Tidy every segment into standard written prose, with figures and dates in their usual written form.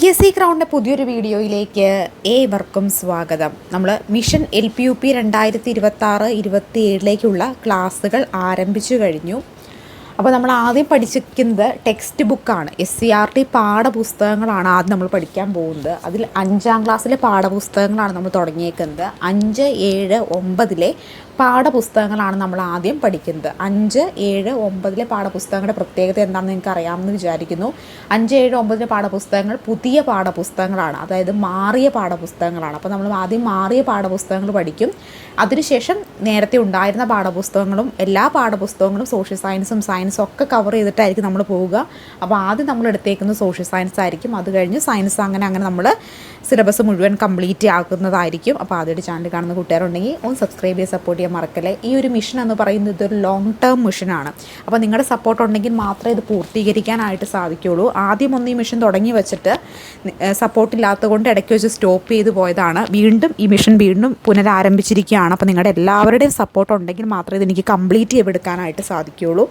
PSC ക്രൗണിൻ്റെ പുതിയൊരു വീഡിയോയിലേക്ക് ഏവർക്കും സ്വാഗതം. നമ്മൾ മിഷൻ LPUP 2026-27 ക്ലാസ്സുകൾ ആരംഭിച്ചു കഴിഞ്ഞു. അപ്പോൾ നമ്മൾ ആദ്യം പഠിച്ചിരിക്കുന്നത് ടെക്സ്റ്റ് ബുക്കാണ്. SCERT പാഠപുസ്തകങ്ങളാണ് ആദ്യം നമ്മൾ പഠിക്കാൻ പോകുന്നത്. അതിൽ 5ാം ക്ലാസ്സിലെ പാഠപുസ്തകങ്ങളാണ് നമ്മൾ തുടങ്ങിയേക്കുന്നത്. 5, 7, 9 പാഠപുസ്തകങ്ങളാണ് നമ്മൾ ആദ്യം പഠിക്കുന്നത്. 5, 7, 9 പാഠപുസ്തകങ്ങളുടെ പ്രത്യേകത എന്താണെന്ന് നിങ്ങൾക്ക് അറിയാമെന്ന് വിചാരിക്കുന്നു. 5, 7, 9 പാഠപുസ്തകങ്ങൾ പുതിയ പാഠപുസ്തകങ്ങളാണ്, അതായത് മാറിയ പാഠപുസ്തകങ്ങളാണ്. അപ്പോൾ നമ്മൾ ആദ്യം മാറിയ പാഠപുസ്തകങ്ങൾ പഠിക്കും. അതിനുശേഷം നേരത്തെ ഉണ്ടായിരുന്ന പാഠപുസ്തകങ്ങളും എല്ലാ പാഠപുസ്തകങ്ങളും സോഷ്യൽ സയൻസും സയൻസും ഒക്കെ കവർ ചെയ്തിട്ടായിരിക്കും നമ്മൾ പോവുക. അപ്പോൾ ആദ്യം നമ്മൾ എടുത്തേക്കുന്നത് സോഷ്യൽ സയൻസ് ആയിരിക്കും. അത് കഴിഞ്ഞ് സയൻസ് അങ്ങനെ നമ്മൾ സിലബസ് മുഴുവൻ കംപ്ലീറ്റ് ആക്കുന്നതായിരിക്കും. അപ്പോൾ ആദ്യമായിട്ട് ചാനൽ കാണുന്ന കൂട്ടുകാരുണ്ടെങ്കിൽ ഒന്ന് സബ്സ്ക്രൈബ് ചെയ്ത് സപ്പോർട്ട് ചെയ്യാൻ മറക്കല്ലേ. ഈ ഒരു മിഷൻ എന്ന് പറയുന്നത് ഇതൊരു ലോങ് ടേം മിഷനാണ്. അപ്പോൾ നിങ്ങളുടെ സപ്പോർട്ട് ഉണ്ടെങ്കിൽ മാത്രമേ ഇത് പൂർത്തീകരിക്കാനായിട്ട് സാധിക്കുകയുള്ളൂ. ആദ്യം ഒന്ന് ഈ മിഷൻ തുടങ്ങി വെച്ചിട്ട് സപ്പോർട്ടില്ലാത്തത് കൊണ്ട് ഇടയ്ക്ക് വെച്ച് സ്റ്റോപ്പ് ചെയ്ത് പോയതാണ്. വീണ്ടും ഈ മിഷൻ പുനരാരംഭിച്ചിരിക്കുകയാണ്. അപ്പോൾ നിങ്ങളുടെ എല്ലാവരുടെയും സപ്പോർട്ട് ഉണ്ടെങ്കിൽ മാത്രമേ ഇതെനിക്ക് കംപ്ലീറ്റ് ചെയ്തെടുക്കാനായിട്ട് സാധിക്കുകയുള്ളൂ.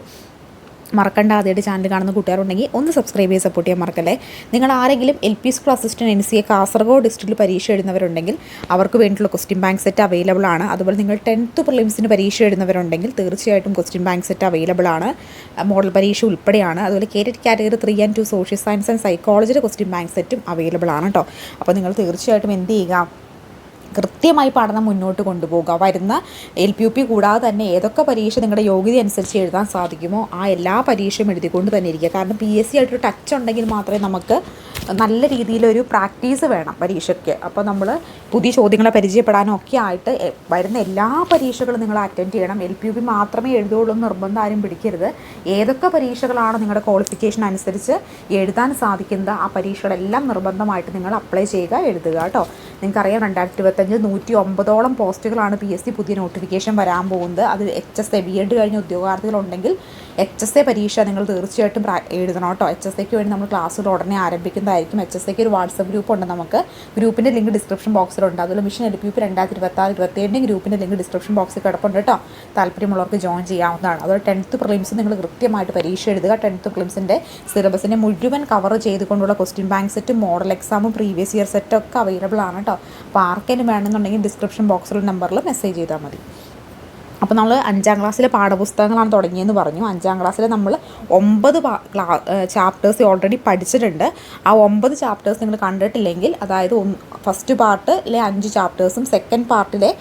മറക്കണ്ട, ആദ്യമായിട്ട് ചാനൽ കാണുന്ന കൂട്ടുകാരുണ്ടെങ്കിൽ ഒന്ന് സബ്സ്ക്രൈബ് ചെയ്ത് സപ്പോർട്ട് ചെയ്യാൻ മറക്കല്ലേ. നിങ്ങൾ ആരെങ്കിലും LP school assistant NCA Kasaragod ഡിസ്ട്രിക്റ്റിൽ പരീക്ഷ എഴുതുന്നവരുണ്ടെങ്കിൽ അവർക്ക് വേണ്ടിയിട്ടുള്ള ക്വസ്റ്റ്യൻ ബാങ്ക് സെറ്റ് അവൈലബിൾ ആണ്. അതുപോലെ നിങ്ങൾ 10th പ്രിലിംസിന് പരീക്ഷ എഴുതുന്നവരുണ്ടെങ്കിൽ തീർച്ചയായിട്ടും ക്വസ്റ്റ്യൻ ബാങ്ക് സെറ്റ് അവൈലബിൾ ആണ്. മോഡൽ പരീക്ഷ ഉൾപ്പെടെയാണ്. അതുപോലെ category 3 and 2 social science and സൈക്കോളജിയുടെ ക്വസ്റ്റ്യൻ ബാങ്ക് സെറ്റും അവൈലബിൾ ആണ് കേട്ടോ. അപ്പോൾ നിങ്ങൾ തീർച്ചയായിട്ടും എന്ത് ചെയ്യുക, കൃത്യമായി പഠനം മുന്നോട്ട് കൊണ്ടുപോകുക. വരുന്ന LPUP കൂടാതെ തന്നെ ഏതൊക്കെ പരീക്ഷ നിങ്ങളുടെ യോഗ്യത അനുസരിച്ച് എഴുതാൻ സാധിക്കുമോ ആ എല്ലാ പരീക്ഷയും എഴുതിക്കൊണ്ട് തന്നെ ഇരിക്കുക. കാരണം PSC ആയിട്ടൊരു ടച്ച് ഉണ്ടെങ്കിൽ മാത്രമേ നമുക്ക് നല്ല രീതിയിലൊരു പ്രാക്ടീസ് വേണം പരീക്ഷയ്ക്ക്. അപ്പോൾ നമ്മൾ പുതിയ ചോദ്യങ്ങളെ പരിചയപ്പെടാനും ഒക്കെ ആയിട്ട് വരുന്ന എല്ലാ പരീക്ഷകളും നിങ്ങൾ അറ്റൻഡ് ചെയ്യണം. LPUP മാത്രമേ എഴുതുകയുള്ളൂ എന്ന് നിർബന്ധം ആരും പിടിക്കരുത്. ഏതൊക്കെ പരീക്ഷകളാണ് നിങ്ങളുടെ ക്വാളിഫിക്കേഷൻ അനുസരിച്ച് എഴുതാൻ സാധിക്കുന്നത് ആ പരീക്ഷകളെല്ലാം നിർബന്ധമായിട്ട് നിങ്ങൾ അപ്ലൈ ചെയ്യുക, എഴുതുക കേട്ടോ. നിങ്ങൾക്കറിയാം 2025 109ഓളം പോസ്റ്റുകളാണ് PSC പുതിയ നോട്ടിഫിക്കേഷൻ വരാൻ പോകുന്നത്. അത് HSA B.Ed കഴിഞ്ഞ ഉദ്യോഗാർത്ഥികളുണ്ടെങ്കിൽ HSA പരീക്ഷ നിങ്ങൾ തീർച്ചയായിട്ടും എഴുതണം കേട്ടോ. HSAക്ക് വേണ്ടി നമ്മൾ ക്ലാസ്സുകൾ ഉടനെ ആരംഭിക്കുന്നതായിരിക്കും. HSAക്ക് ഒരു വാട്സപ്പ് ഗ്രൂപ്പ് ഉണ്ട്. നമുക്ക് ഗ്രൂപ്പിൻ്റെ ലിങ്ക് ഡിസ്ക്രിപ്ഷൻ ബോക്സിലുണ്ട്. അതുപോലെ മിഷൻ LPUP 2026-27 ഗ്രൂപ്പിൻ്റെ ലിങ്ക് ഡിസ്ക്രിപ്ഷൻ ബോക്സിൽ കിടപ്പുണ്ട് കേട്ടോ. താല്പര്യമുള്ളവർക്ക് ജോയിൻ ചെയ്യാവുന്നതാണ്. അതുപോലെ 10th പ്രിലിംസ് നിങ്ങൾ കൃത്യമായിട്ട് പരീക്ഷ എഴുതുക. 10th പ്രിലിംസിൻ്റെ സിലബസിനെ മുഴുവൻ കവർ ചെയ്തുകൊണ്ടുള്ള ക്വസ്റ്റ്യൻ ബാങ്ക് സെറ്റും മോഡൽ എക്സാമും പ്രീവിയസ് ഇയർ സെറ്റൊക്കെ അവൈലബിൾ ആണ് കേട്ടോ. അപ്പോൾ ആർക്കെങ്കിലും വേണമെന്നുണ്ടെങ്കിൽ ഡിസ്ക്രിപ്ഷൻ ബോക്സിലുള്ള നമ്പറിൽ മെസ്സേജ് ചെയ്താൽ മതി. അപ്പോൾ നമ്മൾ 5ാം ക്ലാസ്സിലെ പാഠപുസ്തകങ്ങളാണ് തുടങ്ങിയെന്ന് പറഞ്ഞു. 5ാം ക്ലാസ്സിൽ നമ്മൾ 9 ചാപ്റ്റേഴ്സ് ഓൾറെഡി പഠിച്ചിട്ടുണ്ട്. ആ 9 ചാപ്റ്റേഴ്സ് നിങ്ങൾ കണ്ടിട്ടില്ലെങ്കിൽ, അതായത് ഫസ്റ്റ് പാർട്ടിലെ 5 ചാപ്റ്റേഴ്സും സെക്കൻഡ് പാർട്ടിലെ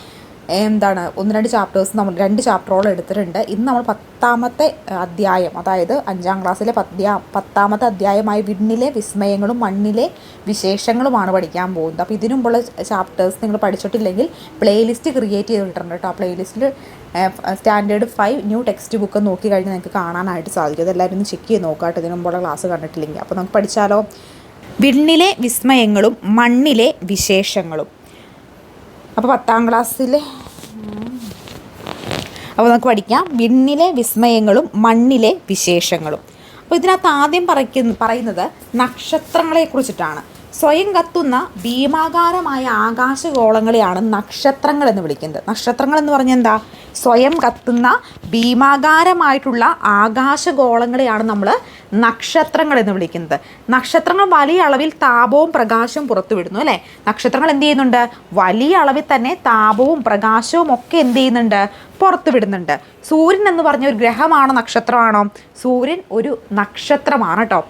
1-2 ചാപ്റ്റേഴ്സ് നമ്മൾ 2 ചാപ്റ്ററോളം എടുത്തിട്ടുണ്ട്. ഇന്ന് നമ്മൾ 10ാമത്തെ അധ്യായം, അതായത് 5ാം ക്ലാസ്സിലെ 10ാമത്തെ അധ്യായമായ വിണ്ണിലെ വിസ്മയങ്ങളും മണ്ണിലെ വിശേഷങ്ങളുമാണ് പഠിക്കാൻ പോകുന്നത്. അപ്പോൾ ഇതിനുമുള്ള ചാപ്റ്റേഴ്സ് നിങ്ങൾ പഠിച്ചിട്ടില്ലെങ്കിൽ പ്ലേലിസ്റ്റ് ക്രിയേറ്റ് ചെയ്തിട്ടുണ്ട് കേട്ടോ. ആ പ്ലേലിസ്റ്റിൽ സ്റ്റാൻഡേർഡ് 5 ന്യൂ ടെക്സ്റ്റ് ബുക്ക് നോക്കി കഴിഞ്ഞാൽ നിങ്ങൾക്ക് കാണാനായിട്ട് സാധിക്കും. അതെല്ലാവരും ഒന്ന് ചെക്ക് ചെയ്ത് നോക്കാം കേട്ടോ, ഇതിനു മുമ്പുള്ള ക്ലാസ് കണ്ടിട്ടില്ലെങ്കിൽ. അപ്പോൾ നമുക്ക് പഠിച്ചാലോ. വിണ്ണിലെ വിസ്മയങ്ങളും മണ്ണിലെ വിശേഷങ്ങളും. അപ്പോൾ 10ാം ക്ലാസ്സിലെ അപ്പോൾ നമുക്ക് പഠിക്കാം വിണ്ണിലെ വിസ്മയങ്ങളും മണ്ണിലെ വിശേഷങ്ങളും. അപ്പോൾ ഇതിനകത്ത് ആദ്യം പറയുന്നത് നക്ഷത്രങ്ങളെക്കുറിച്ചിട്ടാണ്. സ്വയം കത്തുന്ന ഭീമാകാരമായ ആകാശഗോളങ്ങളെയാണ് നക്ഷത്രങ്ങൾ എന്ന് വിളിക്കുന്നത്. നക്ഷത്രങ്ങൾ എന്ന് പറഞ്ഞാൽ എന്താ? സ്വയം കത്തുന്ന ഭീമാകാരമായിട്ടുള്ള ആകാശഗോളങ്ങളെയാണ് നമ്മൾ നക്ഷത്രങ്ങൾ എന്ന് വിളിക്കുന്നത്. നക്ഷത്രങ്ങൾ വലിയ അളവിൽ താപവും പ്രകാശവും പുറത്തുവിടുന്നു അല്ലേ. നക്ഷത്രങ്ങൾ എന്ത് ചെയ്യുന്നുണ്ട്? വലിയ അളവിൽ തന്നെ താപവും പ്രകാശവും ഒക്കെ എന്ത് ചെയ്യുന്നുണ്ട്? പുറത്തുവിടുന്നുണ്ട്. സൂര്യൻ എന്ന് പറഞ്ഞ ഒരു ഗ്രഹമാണോ നക്ഷത്രമാണോ? സൂര്യൻ ഒരു നക്ഷത്രമാണ് കേട്ടോ.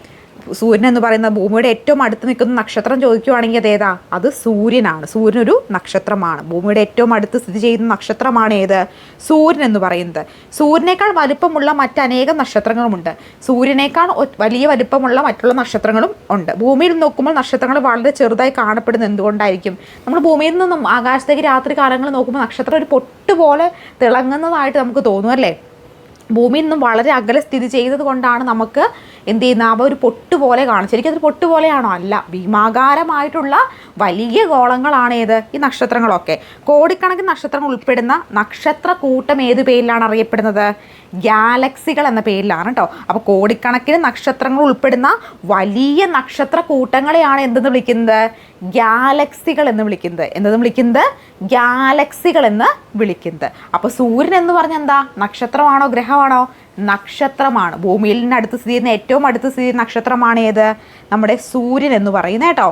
സൂര്യൻ എന്ന് പറയുന്ന ഭൂമിയുടെ ഏറ്റവും അടുത്ത് നിൽക്കുന്ന നക്ഷത്രം ചോദിക്കുവാണെങ്കിൽ അതേതാ? അത് സൂര്യനാണ്. സൂര്യൻ ഒരു നക്ഷത്രമാണ്. ഭൂമിയുടെ ഏറ്റവും അടുത്ത് സ്ഥിതി ചെയ്യുന്ന നക്ഷത്രമാണ് ഏത്? സൂര്യൻ എന്ന് പറയുന്നത്. സൂര്യനേക്കാൾ വലിപ്പമുള്ള മറ്റനേകം നക്ഷത്രങ്ങളുമുണ്ട്. സൂര്യനേക്കാൾ വലിയ വലിപ്പമുള്ള മറ്റുള്ള നക്ഷത്രങ്ങളും ഉണ്ട്. ഭൂമിയിൽ നോക്കുമ്പോൾ നക്ഷത്രങ്ങൾ വളരെ ചെറുതായി കാണപ്പെടുന്നത് എന്തുകൊണ്ടായിരിക്കും? നമ്മൾ ഭൂമിയിൽ നിന്നും ആകാശത്തേക്ക് രാത്രി കാലങ്ങളിൽ നോക്കുമ്പോൾ നക്ഷത്രം ഒരു പൊട്ട് പോലെ തിളങ്ങുന്നതായിട്ട് നമുക്ക് തോന്നും അല്ലേ. ഭൂമിയിൽ നിന്നും വളരെ അകലെ സ്ഥിതി ചെയ്തത് കൊണ്ടാണ് നമുക്ക് എന്ത് ചെയ്യുന്ന അവ ഒരു പൊട്ട് പോലെ കാണും. ശരിക്കും അതൊരു പൊട്ട് പോലെയാണോ? അല്ല, ഭീമാകാരമായിട്ടുള്ള വലിയ ഗോളങ്ങളാണ് ഏത്? ഈ നക്ഷത്രങ്ങളൊക്കെ. കോടിക്കണക്കിന് നക്ഷത്രങ്ങൾ ഉൾപ്പെടുന്ന നക്ഷത്ര കൂട്ടം ഏത് പേരിലാണ് അറിയപ്പെടുന്നത്? ഗാലക്സികൾ എന്ന പേരിലാണ് കേട്ടോ. അപ്പോൾ കോടിക്കണക്കിന് നക്ഷത്രങ്ങൾ ഉൾപ്പെടുന്ന വലിയ നക്ഷത്ര കൂട്ടങ്ങളെയാണ് എന്തെന്ന് വിളിക്കുന്നത്? ഗാലക്സികൾ എന്ന് വിളിക്കുന്നത്. എന്തെന്ന് വിളിക്കുന്നത്? ഗാലക്സികൾ എന്ന് വിളിക്കുന്നത്. അപ്പോൾ സൂര്യൻ എന്ന് പറഞ്ഞാൽ എന്താ? നക്ഷത്രമാണോ ഗ്രഹമാണോ? നക്ഷത്രമാണ്. ഭൂമിയിൽ നിന്ന് അടുത്ത് സ്ഥിതി ചെയ്യുന്ന ഏറ്റവും അടുത്ത് സ്ഥിതി ചെയ്യുന്ന നക്ഷത്രമാണ് ഏത്? നമ്മുടെ സൂര്യൻ എന്ന് പറയുന്നത് കേട്ടോ.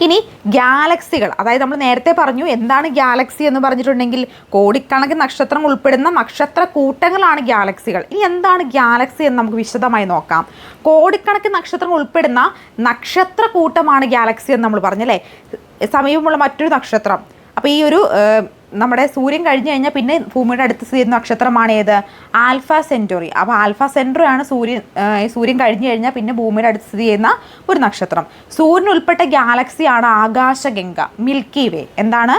ഇനി ഗാലക്സികൾ, അതായത് നമ്മൾ നേരത്തെ പറഞ്ഞു എന്താണ് ഗാലക്സി എന്ന് പറഞ്ഞിട്ടുണ്ടെങ്കിൽ കോടിക്കണക്കിന് നക്ഷത്രം ഉൾപ്പെടുന്ന നക്ഷത്ര കൂട്ടങ്ങളാണ് ഗാലക്സികൾ. ഇനി എന്താണ് ഗാലക്സി എന്ന് നമുക്ക് വിശദമായി നോക്കാം. കോടിക്കണക്കിന് നക്ഷത്രം ഉൾപ്പെടുന്ന നക്ഷത്ര കൂട്ടമാണ് ഗാലക്സി എന്ന് നമ്മൾ പറഞ്ഞല്ലേ. സമീപമുള്ള മറ്റൊരു നക്ഷത്രം. അപ്പോൾ ഈ ഒരു നമ്മുടെ സൂര്യൻ കഴിഞ്ഞ് കഴിഞ്ഞാൽ പിന്നെ ഭൂമിയുടെ അടുത്ത് സ്ഥിതി ചെയ്യുന്ന നക്ഷത്രമാണ് ഏത്? Alpha Centauri. അപ്പോൾ ആൽഫ സെൻറ്റോറിയാണ് സൂര്യൻ കഴിഞ്ഞ് കഴിഞ്ഞാൽ പിന്നെ ഭൂമിയുടെ അടുത്ത് സ്ഥിതി ചെയ്യുന്ന ഒരു നക്ഷത്രം. സൂര്യൻ ഉൾപ്പെട്ട ഗാലക്സിയാണ് ആകാശഗംഗ, മിൽക്കി വേ. എന്താണ്?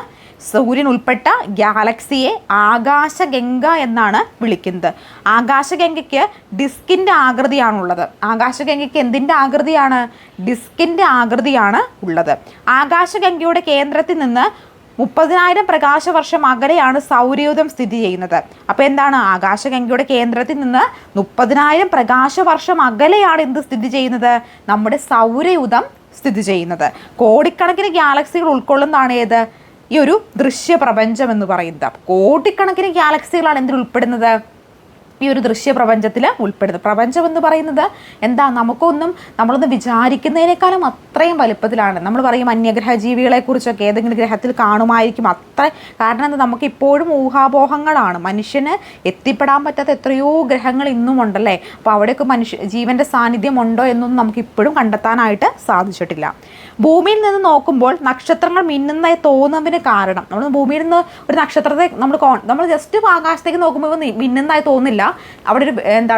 സൂര്യൻ ഉൾപ്പെട്ട ഗാലക്സിയെ ആകാശഗംഗ എന്നാണ് വിളിക്കുന്നത്. ആകാശഗംഗയ്ക്ക് ഡിസ്കിൻ്റെ ആകൃതിയാണുള്ളത്. ആകാശഗംഗയ്ക്ക് എന്തിൻ്റെ ആകൃതിയാണ്? ഡിസ്കിൻ്റെ ആകൃതിയാണ് ഉള്ളത്. ആകാശഗംഗയുടെ കേന്ദ്രത്തിൽ നിന്ന് 30,000 പ്രകാശവർഷം അകലെയാണ് സൗരയൂഥം സ്ഥിതി ചെയ്യുന്നത്. അപ്പോൾ എന്താണ്? ആകാശഗംഗയുടെ കേന്ദ്രത്തിൽ നിന്ന് 30,000 പ്രകാശവർഷം അകലെയാണ് എന്ത് സ്ഥിതി ചെയ്യുന്നത്? നമ്മുടെ സൗരയൂഥം സ്ഥിതി ചെയ്യുന്നത്. കോടിക്കണക്കിന് ഗാലക്സികൾ ഉൾക്കൊള്ളുന്നതാണ് ഏത്? ഈ ഒരു ദൃശ്യപ്രപഞ്ചം എന്ന് പറയുന്നത്. കോടിക്കണക്കിന് ഗാലക്സികളാണ് എന്തിൽ ഉൾപ്പെടുന്നത്? ഈ ഒരു ദൃശ്യപ്രപഞ്ചത്തിൽ ഉൾപ്പെടുന്നത്. പ്രപഞ്ചം എന്ന് പറയുന്നത് എന്താ? നമ്മളൊന്ന് വിചാരിക്കുന്നതിനേക്കാളും അത്രയും വലുപ്പത്തിലാണ്. നമ്മൾ പറയും അന്യഗ്രഹ ജീവികളെക്കുറിച്ചൊക്കെ ഏതെങ്കിലും ഗ്രഹത്തിൽ കാണുമായിരിക്കും. കാരണം എന്താ? നമുക്ക് ഇപ്പോഴും ഊഹാപോഹങ്ങളാണ്. മനുഷ്യന് എത്തിപ്പെടാൻ പറ്റാത്ത എത്രയോ ഗ്രഹങ്ങൾ ഇന്നും ഉണ്ടല്ലേ. അപ്പോൾ അവിടെയൊക്കെ ജീവൻ്റെ സാന്നിധ്യം ഉണ്ടോ എന്നൊന്നും നമുക്ക് ഇപ്പോഴും കണ്ടെത്താനായിട്ട് സാധിച്ചിട്ടില്ല. ഭൂമിയിൽ നിന്ന് നോക്കുമ്പോൾ നക്ഷത്രങ്ങൾ മിന്നുന്നതായി തോന്നുന്നതിന് കാരണം, നമ്മൾ ഭൂമിയിൽ നിന്ന് ഒരു നക്ഷത്രത്തെ നമ്മൾ ജസ്റ്റ് ആകാശത്തേക്ക് നോക്കുമ്പോൾ മിന്നുന്നതായി തോന്നില്ല. അവിടെ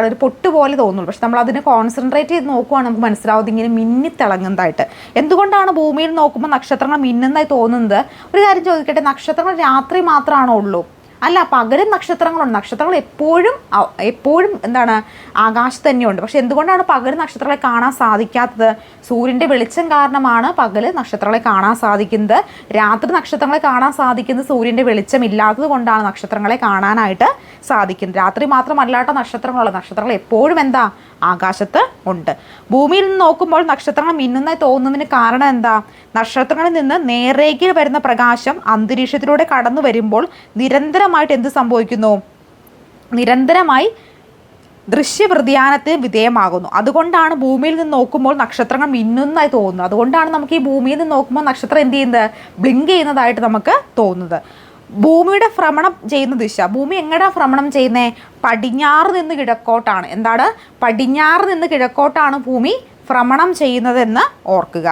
ഒരു പൊട്ട് പോലെ തോന്നുള്ളൂ. പക്ഷെ നമ്മൾ അതിനെ കോൺസെൻട്രേറ്റ് ചെയ്ത് നോക്കുവാണ് നമുക്ക് മനസ്സിലാവുന്നത് ഇങ്ങനെ മിന്നിത്തിളങ്ങുന്നതായിട്ട്. എന്തുകൊണ്ടാണ് ഭൂമിയിൽ നോക്കുമ്പോൾ നക്ഷത്രങ്ങൾ മിന്നുന്നതായി തോന്നുന്നത്? ഒരു കാര്യം ചോദിക്കട്ടെ, നക്ഷത്രങ്ങൾ രാത്രി മാത്രമാണോ ഉള്ളൂ? അല്ല, പകലും നക്ഷത്രങ്ങളുണ്ട്. നക്ഷത്രങ്ങൾ എപ്പോഴും ആകാശത്ത് തന്നെയുണ്ട്. പക്ഷെ എന്തുകൊണ്ടാണ് പകൽ നക്ഷത്രങ്ങളെ കാണാൻ സാധിക്കാത്തത്? സൂര്യൻ്റെ വെളിച്ചം കാരണമാണ് പകൽ നക്ഷത്രങ്ങളെ കാണാൻ സാധിക്കുന്നത്. രാത്രി നക്ഷത്രങ്ങളെ കാണാൻ സാധിക്കുന്നത് സൂര്യൻ്റെ വെളിച്ചം ഇല്ലാത്തത് കൊണ്ടാണ് നക്ഷത്രങ്ങളെ കാണാനായിട്ട് സാധിക്കുന്നത്. രാത്രി മാത്രമല്ലാത്ത നക്ഷത്രങ്ങൾ എപ്പോഴും ആകാശത്ത് ഉണ്ട്. ഭൂമിയിൽ നിന്ന് നോക്കുമ്പോൾ നക്ഷത്രങ്ങൾ മിന്നുന്നതായി തോന്നുന്നതിന് കാരണം എന്താ? നക്ഷത്രങ്ങളിൽ നിന്ന് നേർരേഖയിൽ വരുന്ന പ്രകാശം അന്തരീക്ഷത്തിലൂടെ കടന്നു വരുമ്പോൾ നിരന്തരമായിട്ട് എന്ത് സംഭവിക്കുന്നു? നിരന്തരമായി ദൃശ്യവ്യതിയാനത്തിന് വിധേയമാകുന്നു. അതുകൊണ്ടാണ് ഭൂമിയിൽ നിന്ന് നോക്കുമ്പോൾ നക്ഷത്രങ്ങൾ മിന്നുന്നതായി തോന്നുന്നത്. അതുകൊണ്ടാണ് നമുക്ക് ഈ ഭൂമിയിൽ നിന്ന് നോക്കുമ്പോൾ നക്ഷത്രം എന്ത് ചെയ്യുന്നത്? ബ്ലിങ്ക് ചെയ്യുന്നതായിട്ട് നമുക്ക് തോന്നുന്നത്. ഭൂമിയുടെ ഭ്രമണം ചെയ്യുന്ന ദിശ, ഭൂമി എങ്ങനെയാണ് ഭ്രമണം ചെയ്യുന്നത്? പടിഞ്ഞാറ് നിന്ന് കിഴക്കോട്ടാണ്. പടിഞ്ഞാറ് നിന്ന് കിഴക്കോട്ടാണ് ഭൂമി ഭ്രമണം ചെയ്യുന്നതെന്ന് ഓർക്കുക.